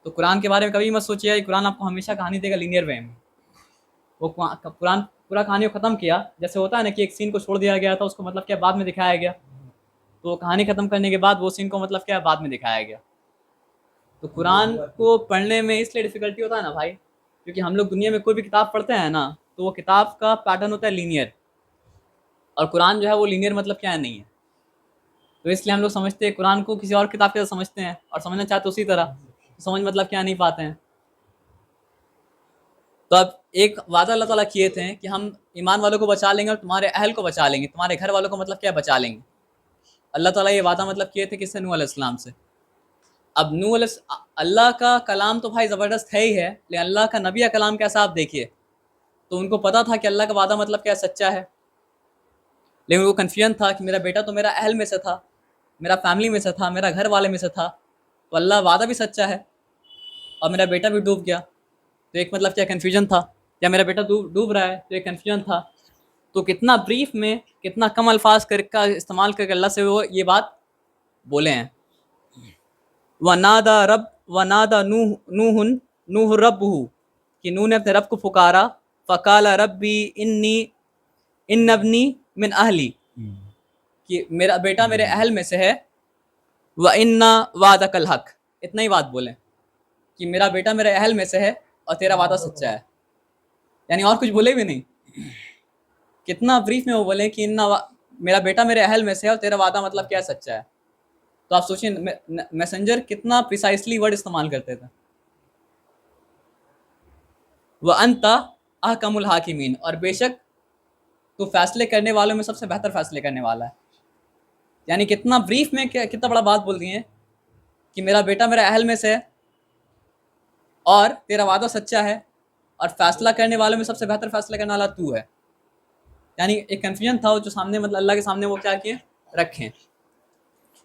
تو قرآن کے بارے میں کبھی مت سوچیے کہ قرآن آپ کو ہمیشہ کہانی دے گا لینئر وے میں. وہ قرآن پورا کہانی کو ختم کیا، جیسے ہوتا ہے نا کہ ایک سین کو چھوڑ دیا گیا تھا، اس کو مطلب کیا بعد میں دکھایا گیا، تو کہانی ختم کرنے کے بعد وہ سین کو مطلب کیا بعد میں دکھایا گیا. تو قرآن کو پڑھنے میں اس لیے ڈیفیکلٹی ہوتا ہے نا بھائی، کیونکہ ہم لوگ دنیا میں کوئی بھی کتاب پڑھتے ہیں نا تو وہ کتاب کا پیٹرن ہوتا ہے لینئر، اور قرآن جو ہے وہ لینئر مطلب کیا نہیں ہے. تو اس لیے ہم لوگ سمجھتے ہیں قرآن کو کسی اور کتاب کے سمجھتے ہیں، اور سمجھنا چاہتے اسی طرح، سمجھ مطلب کیا نہیں پاتے ہیں. تو اب ایک وعدہ اللہ تعالیٰ کیے تھے کہ ہم ایمان والوں کو بچا لیں گے اور تمہارے اہل کو بچا لیں گے، تمہارے گھر والوں کو مطلب کیا بچا لیں گے. اللہ تعالیٰ یہ وعدہ مطلب کیے تھے کس سے؟ نوح علیہ السلام سے. اب نوح علیہ اللہ کا کلام تو بھائی زبردست ہے ہی ہے، لیکن اللہ کا نبی کلام کیسا آپ دیکھیے. تو ان کو پتا تھا کہ اللہ کا وعدہ مطلب کیا سچا ہے، لیکن وہ کنفیوژن تھا کہ میرا بیٹا تو میرا اہل میں سے تھا، میرا فیملی میں سے تھا، میرا گھر والے میں سے تھا، تو اللہ وعدہ بھی سچا ہے اور میرا بیٹا بھی ڈوب گیا. تو ایک مطلب کیا کنفیوژن تھا، یا میرا بیٹا ڈوب رہا ہے، تو ایک کنفیوژن تھا. تو کتنا بریف میں کتنا کم الفاظ کا استعمال کر کے اللہ سے وہ یہ بات بولے ہیں. وَنَادَى نُوحٌ رَبُّهُ کہ نوح نے اپنے رب کو پکارا. فَقَالَ رَبِّي إِنَّ ابْنِي مِنْ أَهْلِي کہ میرا بیٹا میرے اہل میں سے ہے. وَإِنَّ وَعْدَكَ الْحَقُّ اتنا ہی بات بولیں کہ میرا بیٹا میرے اہل میں سے ہے اور تیرا وعدہ سچا ہے، یعنی اور کچھ بولے بھی نہیں. کتنا بریف میں وہ بولے کہ میرا بیٹا میرے اہل میں سے ہے اور تیرا وعدہ مطلب کیا سچا ہے. تو آپ سوچیں میسنجر کتنا پریسائسلی ورڈ استعمال کرتے تھے. وَأَنْتَ أَحْكَمُ الْحَاكِمِينَ اور بے شک تو فیصلے کرنے والوں میں سب سے بہتر فیصلے کرنے والا ہے. یعنی کتنا بریف میں کتنا بڑا بات بول دی ہیں کہ میرا بیٹا میرا اہل میں سے ہے اور تیرا وعدہ سچا ہے، اور فیصلہ کرنے والوں میں سب سے بہتر فیصلہ کرنے والا تو ہے. یعنی ایک کنفیوژن تھا جو سامنے مطلب اللہ کے سامنے وہ کیا کیے رکھیں.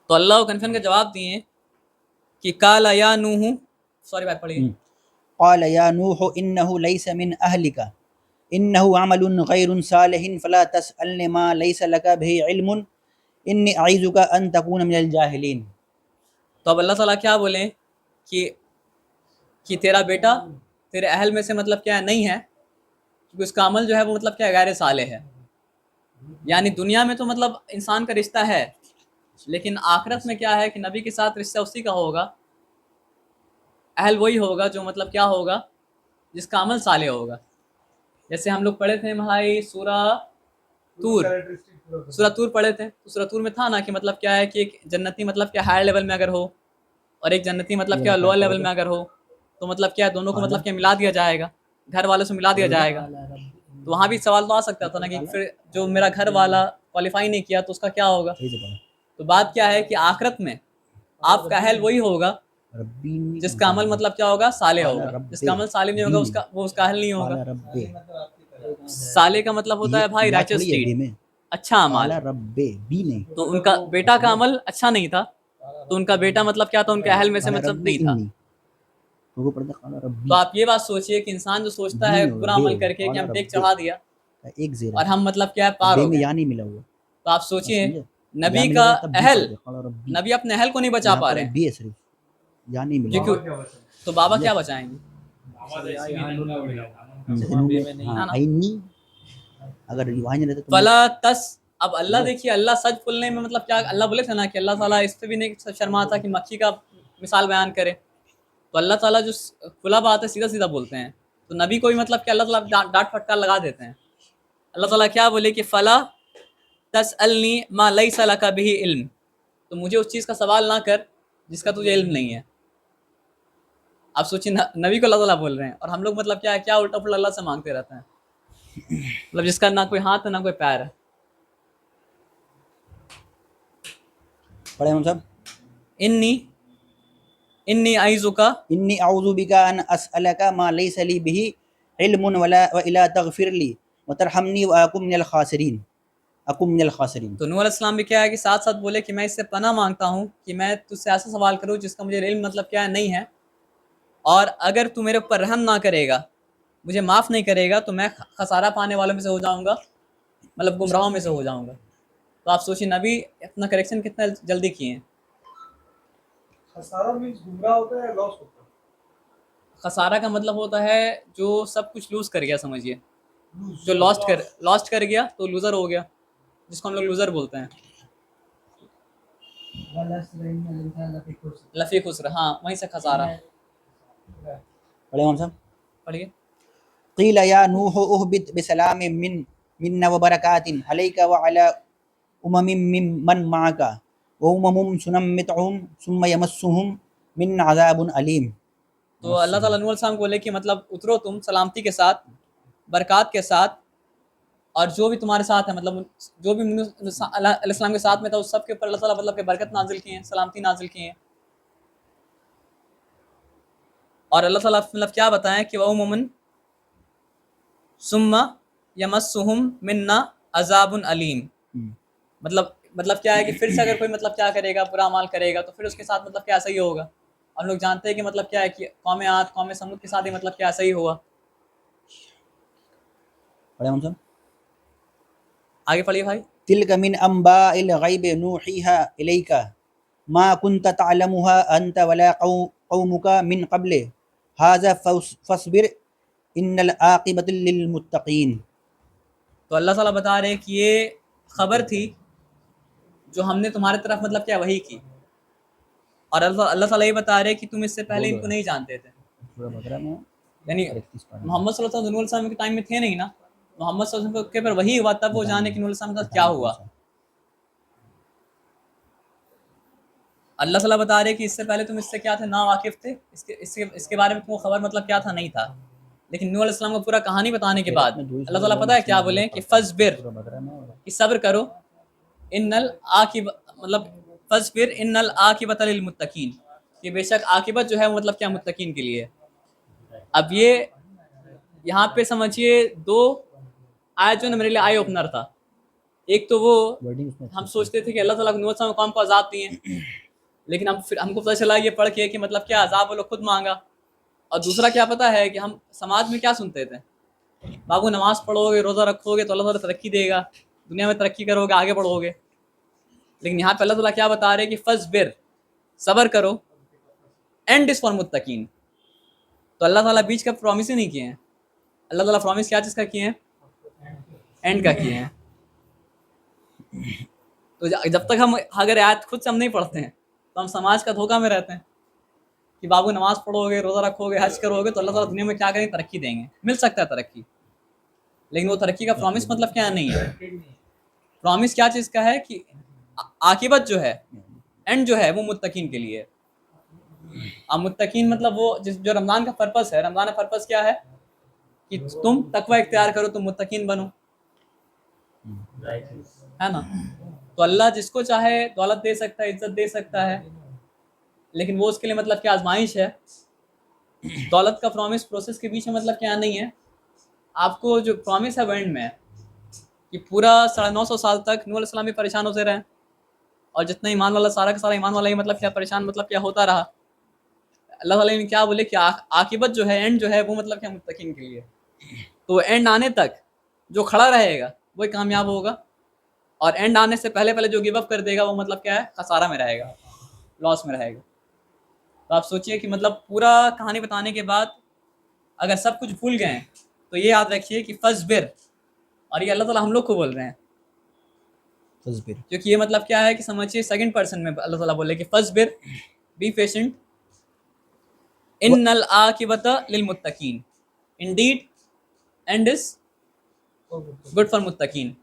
تو اللہ کو کنفیوژن کا جواب دیے کہ قال یا نوح، سوری بات پڑھیے. قال يا نوح إنه ليس من أهلك إنه عمل غير صالح فلا تسألني ما ليس لك به علم إني أعيذك أن تكون من الجاهلين. تو اب اللہ تعالیٰ کیا بولیں کہ تیرا بیٹا تیرے اہل میں سے مطلب کیا نہیں ہے، کیونکہ اس کا عمل جو ہے وہ مطلب کیا غیر صالح ہے. یعنی دنیا میں تو مطلب انسان کا رشتہ ہے، لیکن آخرت میں کیا ہے کہ نبی کے ساتھ رشتہ اسی کا ہوگا، اہل وہی ہوگا جو مطلب کیا ہوگا جس کا عمل صالح ہوگا. جیسے ہم لوگ پڑھے تھے بھائی سورہ طور پڑھے تھے، تو سورہ طور میں تھا نا کہ مطلب کیا ہے کہ ایک جنتی مطلب کیا ہائر لیول میں اگر ہو اور ایک جنتی مطلب کیا لوور لیول میں اگر ہو، تو مطلب کیا دونوں کو مطلب کیا ملا دیا جائے گا، گھر والوں سے ملا دیا جائے گا. تو وہاں بھی سوال تو آ سکتا تھا نا کہ پھر جو میرا گھر والا کوالیفائی نہیں کیا تو اس کا کیا ہوگا. تو بات کیا ہے کہ آخرت میں آپ کا اہل وہی ہوگا جس کا عمل مطلب کیا ہوگا صالح ہوگا. جس کا عمل صالح نہیں ہوگا وہ اس کا اہل نہیں ہوگا. صالح کا مطلب ہوتا ہے بھائی رائچس ڈیڈ، اچھا عمل. تو ان کا بیٹا کا عمل اچھا نہیں تھا، تو ان کا بیٹا مطلب کیا تھا ان کے اہل میں سے مطلب نہیں تھا. تو آپ یہ بات سوچئے کہ انسان جو سوچتا ہے برا عمل کر کے کہ ہم ٹیک چڑھا دیا اور ہم مطلب کیا پار ہو گئے، تو آپ سوچئے نبی کا اہل، نبی اپنے اہل کو نہیں بچا پا رہے ہیں، تو بابا کیا بچائیں گے. فلا تس اب اللہ دیکھیے اللہ سچ بولنے میں مطلب کیا اللہ بولے تھے نا کہ اللہ تعالیٰ اس پہ بھی نہیں شرما تھا کہ مکھی کا مثال بیان کرے. تو اللہ تعالیٰ جو کھلا بات ہے سیدھا سیدھا بولتے ہیں، تو نبی کو بھی مطلب کہ اللہ تعالیٰ ڈانٹ پھٹکار لگا دیتے ہیں. اللہ تعالیٰ کیا بولے کہ فلا تسألنی ما لیس لک بہ علم، تو مجھے اس چیز کا سوال نہ کر جس کا تجھے علم نہیں ہے. آپ سوچیں نبی کو اللہ تعالیٰ بول رہے ہیں، اور ہم لوگ مطلب کیا الٹا پھلٹا اللہ سے مانگتے رہتے ہیں، مطلب جس کا نہ کوئی ہاتھ ہے نہ کوئی پیر ہے. پڑھیں ہم صاحب. انی اعوذک انی اعوذ بک ان اسألک ما لیس لی بہ علم والا تغفر لی وترحمنی واکن من الخاسرین. اکن من الخاسرین. تو نوح علیہ السلام بھی کیا ہے کہ ساتھ ساتھ بولے کہ میں اس سے پناہ مانگتا ہوں کہ میں تجھ سے ایسا سوال کروں جس کا مجھے علم مطلب کیا ہے نہیں ہے، اور اگر تو میرے اوپر رحم نہ کرے گا، مجھے معاف نہیں کرے گا، تو میں خسارہ پانے والوں میں سے ہو جاؤں گا، مطلب گمراہوں میں سے ہو جاؤں گا. تو آپ سوچیں نبی اپنا کریکشن کتنا جلدی کیے ہیں. خسارہ مینس گمراہ ہوتا ہے یا لاس ہوتا ہے؟ خسارہ کا مطلب ہوتا ہے جو سب کچھ لوز کر گیا، سمجھیے Lose. جو لاسٹ کر گیا تو لوزر ہو گیا، جس کو ہم لوگ لوزر بولتے ہیں. لفی خسر، ہاں وہیں سے خسارہ. پڑھیں ہم صاحب. پڑھیے. قیل یا نوح اہبط بسلام منا وبرکات علیک وعلی من معک سنمتعهم ثم یمسهم من عذاب علیم. تو اللہ تعالیٰ نوح علیہ السلام کو بولے کہ مطلب اترو تم سلامتی کے ساتھ، برکات کے ساتھ، اور جو بھی تمہارے ساتھ ہے، مطلب جو بھی علیہ السلام کے ساتھ میں تھا اس سب کے اوپر اللہ تعالیٰ مطلب کہ برکت نازل کی ہیں، سلامتی نازل کی ہیں. اور اللہ تعالیٰ مطلب کیا بتائیں کہ وَأُمَمٌ ثُمَّ يَمَسُّهُم مِنَّا عَذَابٌ علیم. مطلب کیا ہے کہ پھر سے اگر کوئی مطلب کیا کرے گا، برا عمل کرے گا، تو پھر اس کے ساتھ مطلب کیا صحیح ہوگا. ہم لوگ جانتے ہیں کہ مطلب کیا ہے کہ قوم عاد، قوم سمود کے ساتھ ہی مطلب کیا صحیح ہوا. پڑھیں ہم صاحب. آگے پڑھیے بھائی. تلک من انباء الغیب نوحیہا الیک ما کنت تعلمها انت ولا قومک من قبل ھذا فاصبر ان العاقبۃ للمتقین. تو اللہ تعالیٰ بتا رہے کہ یہ خبر تھی جو ہم نے تمہارے طرف مطلب کیا وحی کی، اور اللہ تعالیٰ یہ بتا رہے کہ تم اس سے پہلے ان کو نہیں جانتے تھے. یعنی محمد صلی اللہ علیہ وسلم کے ٹائم میں تھے نہیں نا، محمد صلی اللہ علیہ وسلم کے اوپر وحی ہوا تب وہ جانے کہ نور علیہ السلام کے ساتھ کیا ہوا. اللہ تعالیٰ بتا رہے کہ اس سے پہلے تم اس سے کیا تھے، نا واقف تھے، اس کے بارے میں تم کو خبر مطلب کیا تھا نہیں تھا. لیکن نوح علیہ السلام کو پورا کہانی بتانے کے بعد اللہ تعالیٰ پتہ ہے کیا بولیں کہ فصبر، کہ صبر کرو، ان فصبر ان العاقبۃ للمتقین، کہ بے شک عاقبت جو ہے وہ مطلب کیا متقین کے لیے. اب یہ یہاں پہ سمجھیے دو آیت جو میرے لیے آئی اوپنر تھا. ایک تو وہ ہم سوچتے تھے کہ اللہ تعالیٰ نوح علیہ السلام قوم کو عذاب دیے، لیکن ہم کو پتہ چلا یہ پڑھ کے کہ مطلب کیا عذاب وہ لوگ خود مانگا. اور دوسرا کیا پتہ ہے کہ ہم سماج میں کیا سنتے تھے، بابو نماز پڑھو گے، روزہ رکھو گے تو اللہ تعالیٰ ترقی دے گا، دنیا میں ترقی کرو گے، آگے بڑھو گے. لیکن یہاں پہ اللہ تعالیٰ کیا بتا رہے کہ فصبر، صبر کرو، اینڈ از فار متقین. تو اللہ تعالیٰ بیچ کا پرومس ہی نہیں کیے ہیں. اللہ تعالیٰ پرومس کیا چیز کا کیے ہیں، اینڈ کا کیے ہیں. تو جب تک ہم اگر آیت خود سے ہم نہیں پڑھتے ہیں تو ہم سماج کا دھوکہ میں رہتے ہیں کہ بابو نماز پڑھو گے، روزہ رکھو گے، حج کرو گے تو اللہ تعالیٰ دنیا میں کیا کریں، ترقی دیں گے. مل سکتا ہے ترقی، لیکن وہ ترقی کا پرومس مطلب کیا نہیں ہے. پرومس کیا چیز کا ہے کہ عاقبت جو ہے، اینڈ جو ہے وہ متقین کے لیے. اب متقین مطلب وہ جو رمضان کا پرپس ہے، رمضان کا پرپس کیا ہے کہ تم تقوی اختیار کرو، تم متقین بنو، ہے نا. تو اللہ جس کو چاہے دولت دے سکتا ہے، عزت دے سکتا ہے، لیکن وہ اس کے لیے مطلب کیا آزمائش ہے. دولت کا پرومس پروسیس کے بیچ میں مطلب کیا نہیں ہے. آپ کو جو پرومس ہے وہ اینڈ میں ہے کہ پورا 950 سال تک نوح علیہ السلام بھی پریشان ہوتے رہے، اور جتنا ایمان والا سارا کا سارا ایمان والا ہی مطلب کیا پریشان مطلب کیا ہوتا رہا. اللہ تعالیٰ نے کیا بولے کہ عاقبت جو ہے، اینڈ جو ہے وہ مطلب کیا متقین کے لیے. تو اینڈ آنے تک جو کھڑا رہے گا وہی کامیاب ہوگا، اور اینڈ آنے سے پہلے جو گیو اپ کر دے گا وہ مطلب کیا ہے، خسارہ میں رہے گا، لاس میں رہے گا. تو آپ سوچئے کہ مطلب پورا کہانی بتانے کے بعد اگر سب کچھ بھول گئے تو یہ یاد رکھیے کہ فصبر، اور یہ اللہ تعالیٰ ہم لوگ کو بول رہے ہیں، کیونکہ یہ مطلب کیا ہے کہ سمجھیے سیکنڈ پرسن میں اللہ تعالیٰ بولے کہ فصبر، بی پیشنٹ، ان العاقبۃ للمتقین، indeed and is good for متقین.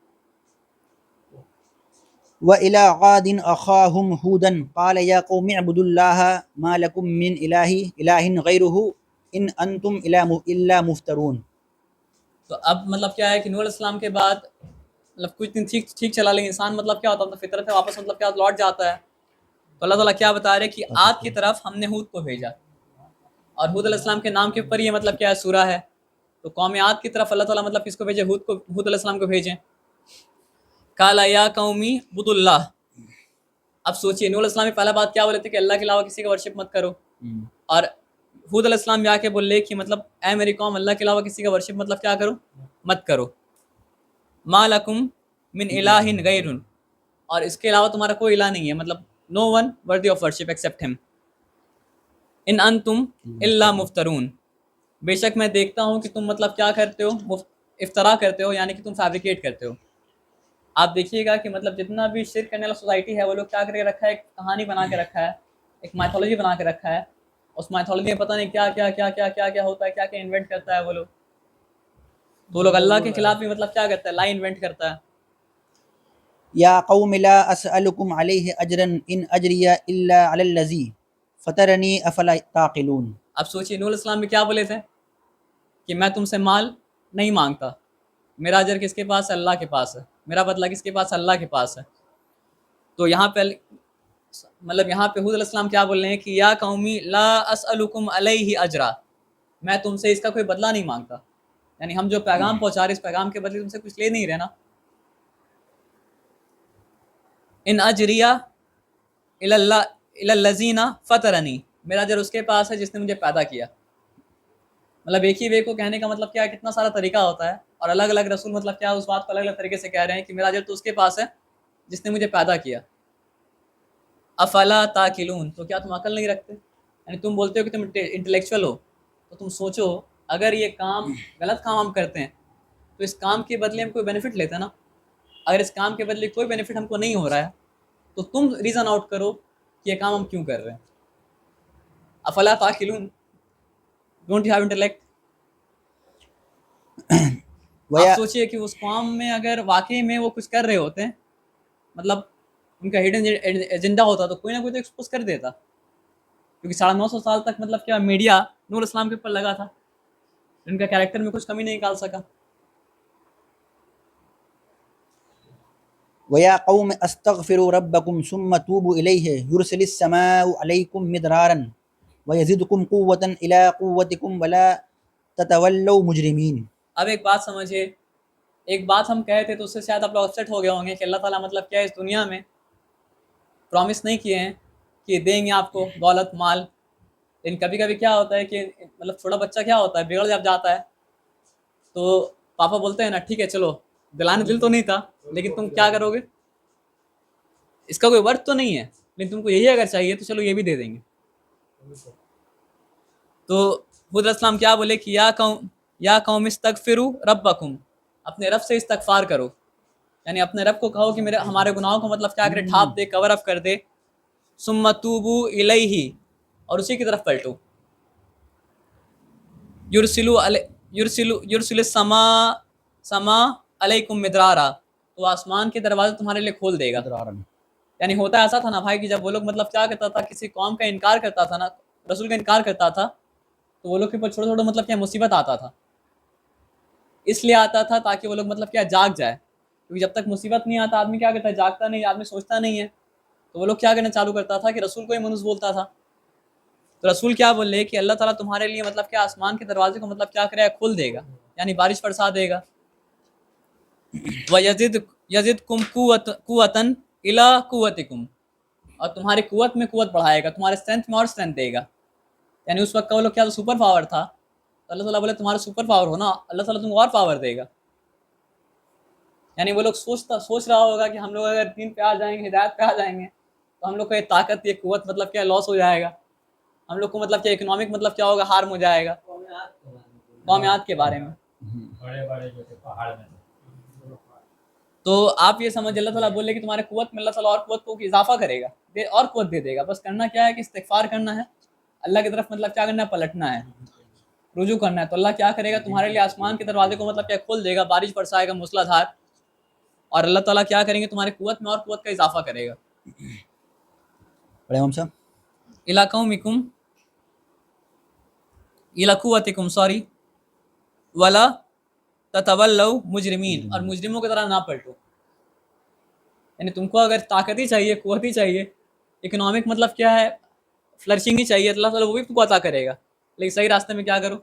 وَإِلَىٰ عَادٍ أَخَاهُمْ هُودًا قَالَ يَا قَوْمِ اعْبُدُوا اللَّهَ مَا لَكُم مِّنْ إِلَٰهٍ غَيْرُهُ إِنْ أَنْتُمْ إِلَّا مُفْتَرُونَ. تو اب مطلب کیا ہے کہ نوح علیہ السلام کے بعد مطلب کچھ دن ٹھیک چلا، لیکن انسان مطلب کیا ہوتا ہے، فطرت ہے واپس مطلب کیا لوٹ جاتا ہے. تو اللہ تعالیٰ کیا بتا رہے کہ عاد کی طرف ہم نے ہود کو بھیجا، اور ہود علیہ السلام کے نام کے اوپر یہ مطلب کیا ہے سورہ ہے، تو قوم عاد کی طرف اللہ تعالیٰ مطلب کس کو بھیجے؟ ہود علیہ السلام کو بھیجیں. قالا یا قومی عبد اللہ. اب سوچئے نوح علیہ السلام نے پہلا بات کیا بولے تھے کہ اللہ کے علاوہ کسی کا ورشپ مت کرو، اور ہود علیہ السلام جا کے بولے کہ مطلب اے میری قوم اللہ کے علاوہ کسی کا ورشپ مطلب کیا کرو؟ مت کرو. ما لکم من الہ غیر، اور اس کے علاوہ تمہارا کوئی الہ نہیں ہے، مطلب نو ون ورتھی آف ورشپ ایکسیپٹ ہم. ان انتم الا مفترون، بے شک میں دیکھتا ہوں کہ تم مطلب کیا کرتے ہو؟ افترا کرتے ہو، یعنی کہ تم فیبریکیٹ کرتے ہو. آپ دیکھیے گا کہ مطلب جتنا بھی شرک کرنے والا سوسائٹی ہے وہ لوگ کیا کر کے رکھا ہے؟ ایک کہانی بنا کے رکھا ہے، ایک مائتھولوجی بنا کے رکھا ہے. اس مائتھولوجی میں پتہ نہیں کیا کیا کیا کیا کیا کیا ہوتا ہے، کیا کیا انوینٹ کرتا ہے وہ لوگ. وہ لوگ اللہ کے خلاف بھی مطلب کیا کرتا ہے؟ لا انوینٹ کرتا ہے. یا قوم لا اسألکم علیہ اجرا ان اجری الا علی الذی فطرنی افلا تعقلون. اب سوچیے نوح علیہ السلام بھی کیا بولے تھے کہ میں تم سے مال نہیں مانگتا، میرا اجر کس کے پاس ہے؟ اللہ کے پاس ہے. میرا بدلہ کس کے پاس ہے؟ اللہ کے پاس ہے. تو یہاں پہ مطلب یہاں پہ ہود علیہ السلام کیا بول رہے ہیں کہ یا قومی لا اسألکم علیہ اجرا، میں تم سے اس کا کوئی بدلہ نہیں مانگتا. یعنی ہم جو پیغام پہنچا رہے اس پیغام کے بدلے تم سے کچھ لے نہیں رہے نا. ان اجریہ الی الذین فطرنی، میرا اجر اس کے پاس ہے جس نے مجھے پیدا کیا. مطلب ایک ہی وے کو کہنے کا مطلب کیا ہے؟ کتنا سارا طریقہ ہوتا ہے، اور الگ الگ رسول مطلب کیا اس بات کو الگ الگ طریقے سے کہہ رہے ہیں کہ میرا اجر تو اس کے پاس ہے جس نے مجھے پیدا کیا. افلا تاکلون، تو کیا تم عقل نہیں رکھتے؟ یعنی تم بولتے ہو کہ تم انٹلیکچوئل ہو، تو تم سوچو اگر یہ کام غلط کام ہم کرتے ہیں تو اس کام کے بدلے ہم کوئی بینیفٹ لیتے ہیں نا. اگر اس کام کے بدلے کوئی بینیفٹ ہم کو نہیں ہو رہا ہے تو تم ریزن آؤٹ کرو کہ یہ کام ہم کیوں کر رہے ہیں. افلا تاکلون، ڈونٹ یو ہیو انٹلیکٹ؟ آپ سوچئے کہ اس قوم میں اگر واقعی میں وہ کچھ کر رہے ہوتے ہیں، مطلب ان کا ہڈن ایجنڈا ہوتا تو کوئی نہ کوئی تو ایکسپوز کر دیتا، کیونکہ 950 سال تک مطلب کیا میڈیا نور اسلام کے اوپر لگا تھا، ان کا کیریکٹر میں کچھ کمی نہیں نکال سکا. وَيَا قَوْمِ اسْتَغْفِرُوا رَبَّكُمْ ثُمَّ تُوبُوا إِلَيْهِ يُرْسِلِ السَّمَاءُ عَلَيْكُمْ مِدْرَارًا وَيَزِدْكُمْ قُوَّةً إِلَىٰ قُوَّتِكُمْ وَلَا تَتَوَلَّوْا مُجْرِمِينَ. اب ایک بات سمجھے، ایک بات ہم کہے تھے تو اس سے شاید آپ لوگ اپسیٹ ہو گئے ہوں گے کہ اللہ تعالیٰ مطلب کیا اس دنیا میں پرومس نہیں کیے ہیں کہ دیں گے آپ کو دولت مال. لیکن کبھی کبھی کیا ہوتا ہے کہ مطلب چھوٹا بچہ کیا ہوتا ہے، بگڑ جب جاتا ہے تو پاپا بولتے ہیں نا ٹھیک ہے چلو، دلانے دل تو نہیں تھا لیکن تم کیا کرو گے، اس کا کوئی ورتھ تو نہیں ہے لیکن تم کو یہی اگر چاہیے تو چلو یہ بھی دے دیں گے. تو حضرت السلام کیا بولے کہ یا قوم استغفروا ربکم، اپنے رب سے استغفار کرو، یعنی اپنے رب کو کہو کہ ہمارے گناہوں کو مطلب کیا کرے، ڈھانپ دے، کور اپ کر دے. ثم توبوا الیہ، اور اسی کی طرف پلٹو. یرسل السماء علیکم مدرارا، تو آسمان کے دروازے تمہارے لیے کھول دے گا. یعنی ہوتا ایسا تھا نا بھائی کہ جب وہ لوگ مطلب کیا کرتا تھا، کسی قوم کا انکار کرتا تھا نا، رسول کا انکار کرتا تھا، تو وہ لوگ کے اوپر چھوٹا چھوٹا مطلب کیا مصیبت آتا تھا. اس لیے آتا تھا تاکہ وہ لوگ مطلب کیا جاگ جائے، کیونکہ جب تک مصیبت نہیں آتا آدمی کیا کرتا ہے، جاگتا نہیں، آدمی سوچتا نہیں ہے. تو وہ لوگ کیا کرنا چالو کرتا تھا کہ رسول کو ہی منوس بولتا تھا. تو رسول کیا بولے کہ اللہ تعالیٰ تمہارے لیے مطلب کیا آسمان کے دروازے کو مطلب کیا کرے، کھول دے گا، یعنی بارش برسا دے گا. وَيَزِدْكُمْ قُوَّةً إِلَىٰ قُوَّتِكُمْ، اور تمہاری قوت میں قوت بڑھائے گا، تمہارے اسٹرینتھ میں اور اسٹرینتھ دے گا. یعنی اس وقت کا وہ لوگ کیا سپر پاور تھا، تو اللہ تعالیٰ بولے تمہارا سپر پاور ہو نا، اللہ تعالیٰ تم کو اور پاور دے گا. یعنی وہ لوگ سوچ رہا ہوگا کہ ہم لوگ اگر دین پہ آ جائیں گے، ہدایت پہ آ جائیں گے تو ہم لوگ کو یہ طاقت، یہ قوت مطلب کیا لاس ہو جائے گا، ہم لوگ کو مطلب کیا اکنامک مطلب کیا ہوگا، ہارم ہو جائے گا. قومیات کے بارے میں بڑے بڑے جو تھے پہاڑ میں، تو آپ یہ سمجھ، اللہ تعالیٰ بولے کہ تمہارے قوت میں اللہ تعالیٰ اور قوت کو اضافہ کرے گا، اور قوت دے دے گا. بس کرنا کیا ہے کہ استغفار کرنا ہے، اللہ کی طرف مطلب کیا کرنا ہے، پلٹنا ہے، رجوع کرنا ہے. تو اللہ کیا کرے گا، تمہارے لیے آسمان کے دروازے کو مطلب کیا کھول دے گا، بارش برسائے گا موسلا دھار، اور اللہ تعالیٰ کیا کریں گے، تمہاری قوت میں اور قوت کا اضافہ کرے گا. اِلیٰ قومکم اِلیٰ قوتکم وَلَا تَتَوَلَّوْا مُجْرِمِینَ، اور مجرموں کی طرح نہ پلٹو. یعنی تم کو اگر طاقت ہی چاہیے، قوت ہی چاہیے، اکنامک مطلب کیا ہے فلرشنگ ہی چاہیے، اللہ تعالیٰ وہ بھی تم کو عطا کرے گا، لیکن صحیح راستے میں کیا کرو،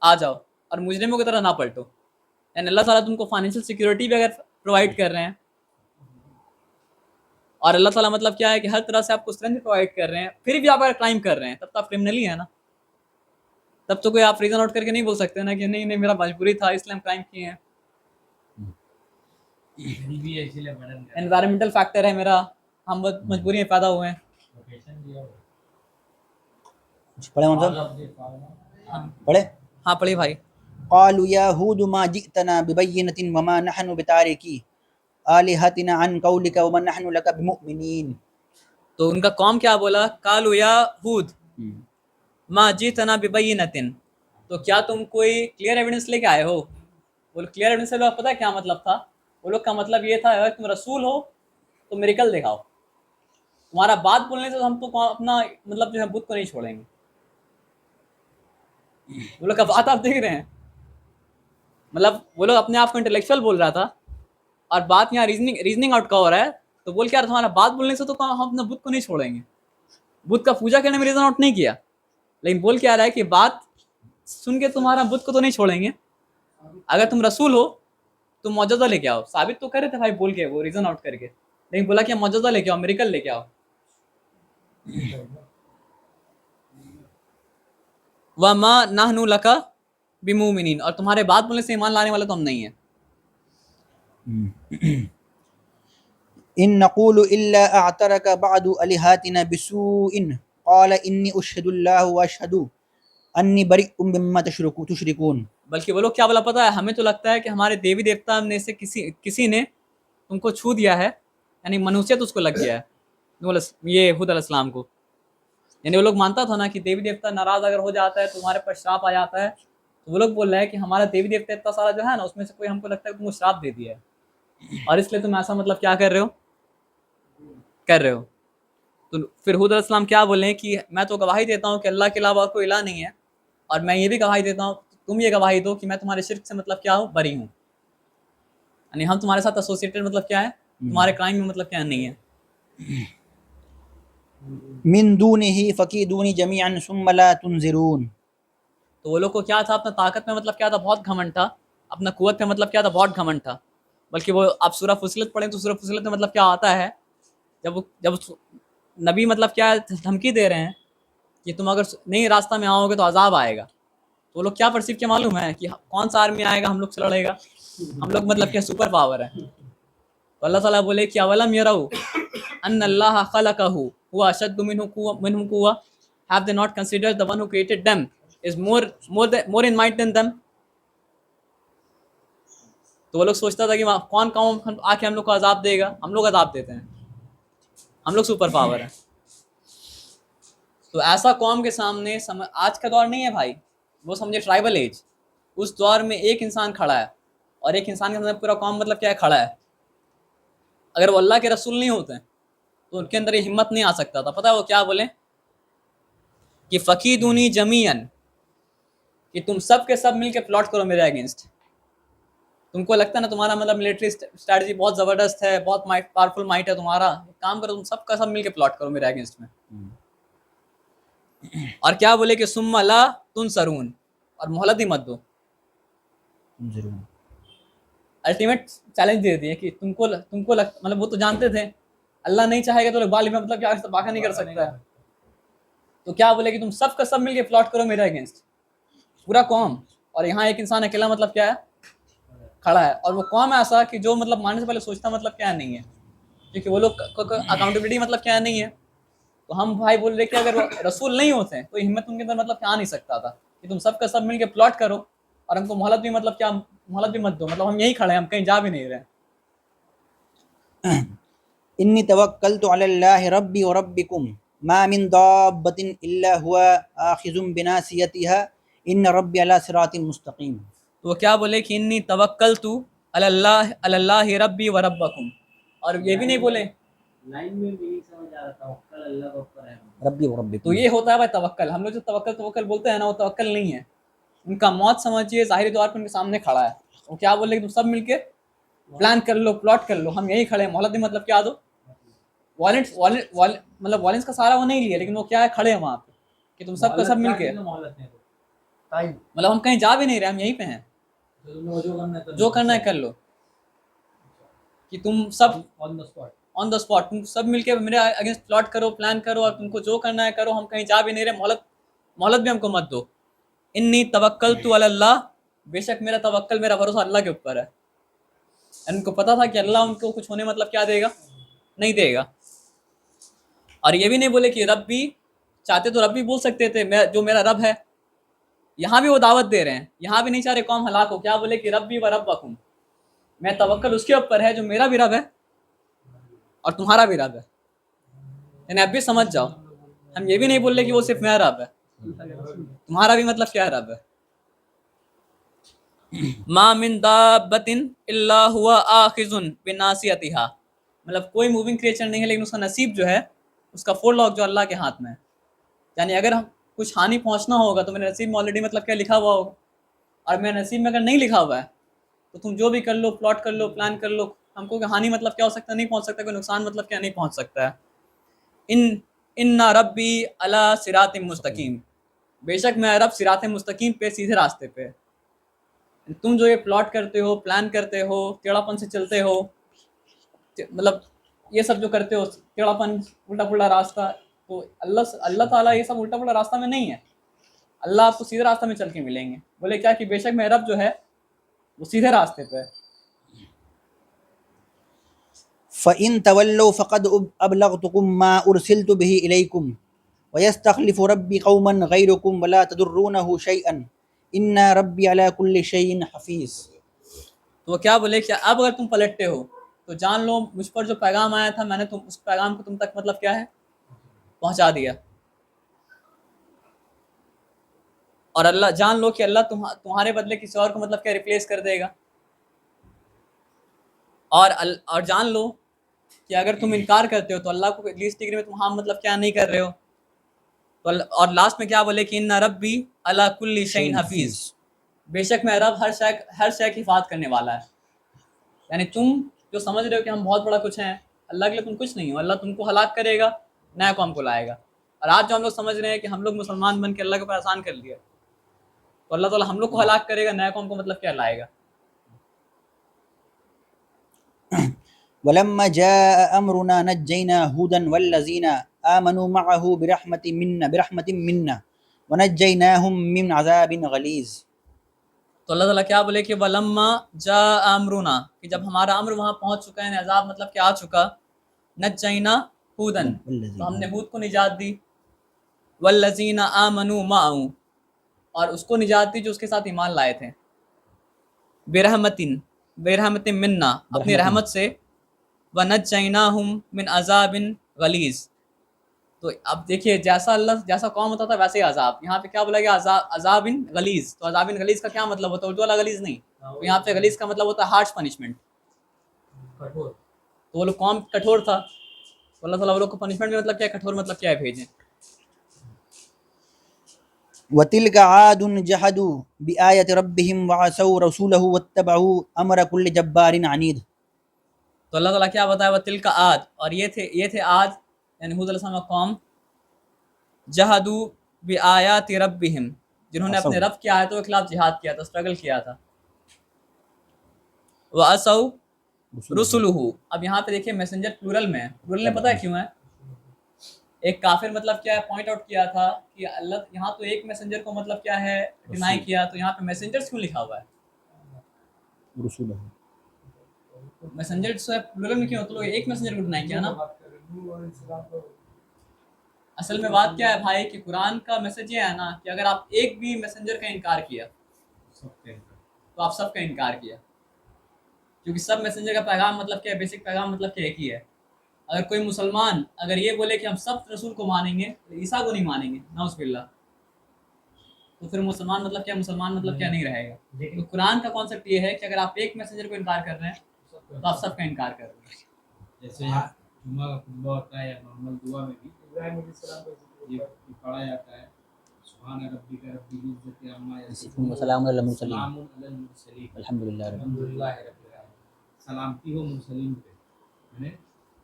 آ جاؤ اور مجرموں کی طرح نہ پلٹو. یعنی اللہ تعالیٰ تم کو فائنینشیل سیکورٹی بھی اگر پرووائڈ کر رہے ہیں، اور اللہ تعالیٰ مطلب کیا ہے کہ ہر طرح سے آپ کو اسٹرینتھ پرووائڈ کر رہے ہیں، پھر بھی آپ اگر کرائم کر رہے ہیں تب تو آپ کرمنل ہی ہے نا. تب تو کوئی آپ ریزن آؤٹ کر کے نہیں بول سکتے نا کہ نہیں نہیں میرا مجبوری تھا اس لیے ہم کرائم کیے ہیں. غریبی ہے اسی لیے برن کر انوائرمنٹل فیکٹر ہے میرا، ہم بہت مجبوری میں پیدا ہوئے ہیں. لوکیشن دیا ہوا پڑھے صاحب ہاں پڑھے. ہاں پڑھی بھائی. قالوا يا هود ما جئتنا ببينة وما نحن بتاركي آلهتنا عن قولك وما نحن لك بمؤمنين. تو ان کا قوم کیا بولا، قالوا یا ہود ما جئتنا ببینۃ، تو کیا تم کوئی کلیئر ایویڈنس لے کے آئے ہو. وہ کلیئر ایویڈنس سے لوگ پتہ ہے کیا مطلب تھا، وہ لوگ کا مطلب یہ تھا اگر تم رسول ہو تو میریکل دکھاؤ، تمہارا بات بولنے سے ہم تو اپنا مطلب جو ہے بت کو نہیں چھوڑیں گے. وہ لوگ کا بات آپ دیکھ رہے ہیں، مطلب وہ لوگ اپنے آپ کو انٹلیکچوئل بول رہا تھا اور بات یہاں ریزننگ آؤٹ کا ہو رہا ہے. تو بول کیا تمہارا بات بولنے سے تو ہم اپنا بت کو نہیں چھوڑیں گے. بت کا پوجا کرنے میں ریزن آؤٹ نہیں کیا، لیکن بول کیا رہا ہے کہ بات سن کے تمہارا بت کو تو نہیں چھوڑیں گے، اگر تم رسول ہو تو معجزہ لے کے آؤ. ثابت تو کرے تھے بھائی بول کے وہ ریزن آؤٹ کر کے، لیکن بولا کہ معجزہ لے کے آؤ، میریکل لے کے آؤ. وَمَا نَحْنُ لَكَ بِمُؤْمِنِينَ، اور تمہارے بات بولنے سے ایمان لانے والے تو ہم نہیں ہیں. إن نقول إلا أعترك بعض آلهتنا بسوء قال إني أشهد الله وأشهد أني بريء مما تشركون. بلکہ وہ لوگ کیا بولا پتہ ہے، ہمیں تو لگتا ہے کہ ہمارے دیوی دیوتا میں سے کسی نے تم کو چھو دیا ہے، یعنی منوسیت اس کو لگ گیا ہے یہ ہود علیہ السلام کو. یعنی وہ لوگ مانتا تھا نا کہ دیوی دیوتا ناراض اگر ہو جاتا ہے تو تمہارے پر شراپ آ جاتا ہے. تو وہ لوگ بول رہے ہیں کہ ہمارا دیوی دیوتا اتنا سارا جو ہے نا اس میں سے کوئی ہم کو لگتا ہے کہ تم کو شراپ دے دیا ہے، اور اس لیے تم ایسا مطلب کیا کر رہے ہو. تو پھر ہود علیہ السلام کیا بولیں کہ میں تو گواہی دیتا ہوں کہ اللہ کے علاوہ کوئی الہ نہیں ہے، اور میں یہ بھی گواہی دیتا ہوں تم یہ گواہی دو کہ میں تمہارے شرک سے مطلب کیا ہوں، بری ہوں. یعنی ہم تمہارے ساتھ ایسوسیٹڈ مطلب کیا ہے، تمہارے کرائم میں مطلب کیا نہیں ہے. من دونه فكيدوني جميعا ثم لا تنظرون. تو وہ لوگ کو کیا تھا، اپنا طاقت میں مطلب کیا تھا، بہت گھمنڈ تھا، اپنا قوت پہ مطلب کیا تھا، بہت گھمنڈ تھا. بلکہ وہ آپ سورہ فصلت پڑھیں تو سورہ فصلت میں مطلب کیا آتا ہے، جب نبی مطلب کیا دھمکی دے رہے ہیں کہ تم اگر نہیں راستہ میں آؤ گے تو عذاب آئے گا. تو وہ لوگ کیا پرسیو کیا معلوم ہے کہ کون سا آرمی آئے گا ہم لوگ سے لڑے گا، ہم لوگ مطلب کیا سپر پاور ہے. تو اللہ تعالیٰ بولے کہ اولم یروا ان اللہ خلقہ هو اشد منهم قوة have they not considered the one who created them is more in might than them. تو وہ لوگ سوچتا تھا کہ کون قوم آ کے ہم لوگ کو عذاب دے گا، ہم لوگ عذاب دیتے ہیں، ہم لوگ سپر پاور ہیں. تو ایسا قوم کے سامنے آج کا دور نہیں ہے بھائی، وہ سمجھے ٹرائبل ایج، اس دور میں ایک انسان کھڑا ہے اور ایک انسان کے سامنے پورا قوم مطلب کیا ہے، کھڑا ہے. اگر وہ اللہ کے رسول نہیں ہوتے تو ان کے اندر یہ ہمت نہیں آ سکتا تھا. پتہ ہے وہ کیا بولیں کہ فقیدونی جمیعاً، کہ تم سب کے سب مل کے پلاٹ کرو میرے اگینسٹ. تم کو لگتا ہے نا تمہارا مطلب ملٹری اسٹریٹجی بہت زبردست ہے، بہت پاورفل مائٹ ہے تمہارا، کام کرو تم سب کا سب مل کے پلاٹ کرو میرے اگینسٹ میں. اور کیا بولے کہ ثم لا تنصرون، اور مہلت ہی مت دو. الٹیمیٹ چیلنج دے دیے کہ تم کو مطلب وہ تو جانتے تھے اللہ نہیں چاہے گا تو بال میں مطلب کیا باقی نہیں کر سکتا ہے. تو کیا بولے کہ تم سب کا سب مل کے پلاٹ کرو میرے اگینسٹ، پورا قوم. اور یہاں ایک انسان اکیلا مطلب کیا ہے، کھڑا ہے. اور وہ قوم ایسا کہ جو مطلب ماننے سے پہلے سوچتا مطلب کیا نہیں ہے، کیونکہ وہ لوگ اکاؤنٹیبلٹی مطلب کیا نہیں ہے. تو ہم بھائی بول رہے کہ اگر وہ رسول نہیں ہوتے تو ہمت ان کے اندر مطلب کیا آ نہیں سکتا تھا کہ تم سب کا سب مل کے پلاٹ کرو اور ہم کو مہلت بھی مطلب کیا، مہلت بھی مت دو، مطلب ہم یہیں کھڑے ہیں، ہم کہیں جا بھی نہیں رہے. انی توکلت علی اللہ ربی و ربکم ما من دابۃ الا هو آخذ بناصیتها ان ربی علی صراط مستقیم. تو وہ کیا بولے کہ انی توکلت علی اللہ ربی و ربکم، اور یہ بھی نہیں بولے لائن میں میننگ سمجھ آ رہا تھا، توکل اللہ کے اوپر ہے. ربی و ربکم تو یہ ہوتا ہے بھائی توکل. ہم لوگ جو توکل بولتے ہیں نا وہ توکل نہیں ہے. ان کا موت سمجھیے ظاہری طور پر ان کے سامنے کھڑا ہے. وہ کیا بولے کہ تم سب مل کے پلان کر لو، پلاٹ کر لو، ہم یہی کھڑے ہیں، مہلت بھی مطلب کیا دو مطلب وائلنس کا سارا وہ نہیں لیا، لیکن وہ کیا ہے کھڑے ہیں وہاں پہ کہ تم سب کا سب مل کے، مہلت نہیں ٹائم مطلب ہم کہیں جا بھی نہیں رہے، ہم یہیں پہ ہیں، جو کرنا ہے کر لو، کہ تم سب آن the spot. On the spot تم سب مل کے میرے اگینسٹ پلاٹ کرو، پلان کرو، اور تم کو جو کرنا ہے کرو، ہم کہیں جا بھی نہیں رہے، مہلت بھی ہم کو مت دو. انی توکلت علی اللہ، بے شک میرا توکل، میرا بھروسہ اللہ کے اوپر ہے. ان کو پتا تھا کہ اللہ ان کو کچھ ہونے مطلب کیا دے گا، نہیں دے گا. اور یہ بھی نہیں بولے کہ رب بھی چاہتے تو رب بھی بول سکتے تھے جو میرا رب ہے. یہاں بھی وہ دعوت دے رہے ہیں، یہاں بھی نہیں چاہ رہے قوم ہلاک ہو، کیا بولے کہ ربی و ربکم، میں توکل اس کے اوپر ہے جو میرا بھی رب ہے اور تمہارا بھی رب ہے. یعنی اب بھی سمجھ جاؤ، ہم یہ بھی نہیں بول رہے کہ وہ صرف میرا رب ہے، تمہارا بھی مطلب کیا رب ہے. ما من دابۃ الا هو آخذ بناصیتها، مطلب کوئی موونگ کریچر نہیں ہے لیکن اس کا نصیب جو ہے، اس کا فور لاک جو اللہ کے ہاتھ میں ہے. یعنی اگر ہم کچھ ہانی پہنچنا ہوگا تو میرے نصیب میں آلریڈی مطلب کیا لکھا ہوا ہوگا، اور میرے نصیب میں اگر نہیں لکھا ہوا ہے تو تم جو بھی کر لو، پلاٹ کر لو، پلان کر لو، ہم کو کہ ہانی مطلب کیا ہو سکتا ہے، نہیں پہنچ سکتا، کوئی نقصان مطلب کیا نہیں پہنچ سکتا ہے. ان ربی علی صراط مستقیم، بے شک میں رب صراط مستقیم پہ، سیدھے راستے پہ. تم جو یہ پلاٹ کرتے ہو، پلان کرتے ہو، ٹیڑھا پن سے چلتے ہو، مطلب یہ سب جو کرتے ہو ٹیڑھا پن، الٹا پلٹا راستہ، تو اللہ تعالیٰ یہ سب الٹا پلٹا راستہ میں نہیں ہے. اللہ آپ کو سیدھے راستہ میں چل کے ملیں گے. بولے کیا کہ بے شک میں رب جو ہے وہ سیدھے راستے پہ ہے. فَإِن تَوَلَّوْا فَقَدْ أَبْلَغْتُكُم مَّا أُرْسِلْتُ بِهِ إِلَيْكُمْ وَيَسْتَخْلِفُ رَبِّي قَوْمًا غَيْرَكُمْ وَلَا تَضُرُّونَهُ شَيْئًا إِنَّ رَبِّي عَلَىٰ كُلِّ شَيْءٍ حَفِيظٌ. تو وہ کیا بولے کہ اب اگر تم پلٹتے ہو تو جان لو مجھ پر جو پیغام آیا تھا، میں نے اس پیغام کو تم تک مطلب کیا ہے پہنچا دیا. اور اللہ جان لو کہ اللہ تمہارے بدلے کسی اور کو مطلب کیا ریپلیس کر دے گا. اور جان لو کہ اگر تم انکار کرتے ہو تو اللہ کو لیسٹ ڈگری میں تم ہاں مطلب کیا نہیں کر رہے ہو. تو اور لاسٹ میں کیا بولے کہ ان ربی علی کل شیء حفیظ، بے شک میں رب ہر شے کی حفاظت کرنے والا ہے. یعنی تم جو سمجھ رہے ہو کہ ہم بہت بڑا کچھ ہیں، اللہ کے لیے تم کچھ نہیں ہو. اللہ تم کو ہلاک کرے گا، نیا قوم کو لائے گا. اور آج جو ہم لوگ سمجھ رہے ہیں کہ ہم لوگ مسلمان بن کے اللہ کے اوپر آسان کر لیا، تو اللہ تعالیٰ ہم لوگ کو ہلاک کرے گا، نیا قوم کو مطلب کیا لائے گا. وَلَمَّا جَاءَ أَمْرُنَا نَجَّيْنَا هُودًا وَالَّذِينَ آمَنُوا مَعَهُ بِرَحْمَةٍ مِنَّا وَنَجَّيْنَاهُم مِّنْ عَذَابٍ غَلِيظٍ. تو اللہ تعالیٰ کیا بولے کہ وَلَمَّا جَاءَ أَمْرُنَا، کہ جب ہمارا امر وہاں پہنچ چکا ہے، عذاب مطلب کیا آ چکا، نجینا ہودن، تو ہم نے ہود کو نجات دی، والذین آمنوا معه، اور اس کو نجات دی جو اس کے ساتھ ایمان لائے تھے، برحمت منا، اپنی رحمت سے، ونجیناہم من عذاب غلیظ. تو اب دیکھیے جیسا قوم ہوتا تھا ویسے ہی عذاب. یہاں پہ کیا بولا گیا، عذاب غلیظ. تو عذاب غلیظ کا کیا مطلب ہوتا ہے، اردو والا غلیظ نہیں، تو یہاں پہ غلیظ کا مطلب ہوتا ہے ہارش پنشمنٹ. کٹھور. تو وہ لوگ قوم کٹھور تھا، تو اللہ تعالیٰ وہ لوگ کو پنشمنٹ میں مطلب کیا ہے، کٹھور مطلب کیا ہے، بھیجیں. وَتِلْكَ عَادٌ جَحَدُوا بِآيَاتِ رَبِّهِمْ وَعَصَوْا رَسُولَهُ وَاتَّبَعُوا أَمْرَ كُلِّ جَبَّارٍ عَنِيدٍ. تو اللہ تعالیٰ کیا بتایا، وہ تل کا عاد، اور یہ تھے عاد یعنی حود علیہ السلام کا قوم، جہدوا بآیات ربہم، جنہوں نے اپنے رب کی آیتوں کے خلاف جہاد کیا تھا، اسٹرگل کیا تھا. وَعَصَوْا رُسُلُهُ، اب یہاں پہ دیکھیے میسنجر پلورل میں ہے. پلورل میں پتہ ہے کیوں ہے، ایک کافر مطلب کیا ہے پوائنٹ آؤٹ کیا تھا کہ اللہ یہاں تو ایک میسنجر کو مطلب کیا ہے ڈینائی کیا، تو یہاں پہ میسنجرز کیوں لکھا ہوا ہے، میسنجر پلورل میں کیوں، تو لوگ ایک میسنجر کو ڈینائی کیا نا. اصل میں بات کیا ہے بھائی کہ قرآن کا میسج یہ ہے نا کہ اگر آپ ایک بھی میسنجر کا انکار کیا تو آپ سب کا انکار کیا، کیونکہ سب میسنجر کا پیغام مطلب کیا ہے، بیسک پیغام مطلب کیا ایک ہی ہے. اگر کوئی مسلمان اگر یہ بولے کہ ہم سب رسول کو مانیں گے، عیسیٰ کو نہیں مانیں گے، نعوذ باللہ، تو پھر مسلمان مطلب کیا، مسلمان مطلب کیا نہیں رہے گا. تو قرآن کا کانسیپٹ یہ ہے کہ اگر آپ ایک میسنجر کو انکار کر رہے ہیں تو آپ سب کا انکار کر رہے ہیں. جیسے جمعہ کا خطبہ ہوتا ہے یا نارمل دعا میں بھی یہ پڑھا جاتا ہے، سبحان ربک رب العزت عما یصفون وسلام علی المرسلین سلام علی المرسلین الحمدللہ رب الحمدللہ رب العالمین. سلامتی ہو مرسلین پہ، یعنی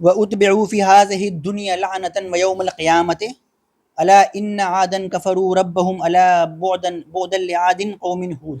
وأتبعوا في هذه الدنيا لعنة ويوم القيامة ألا إن عادا كفروا ربهم ألا بعدا لعاد قوم هود.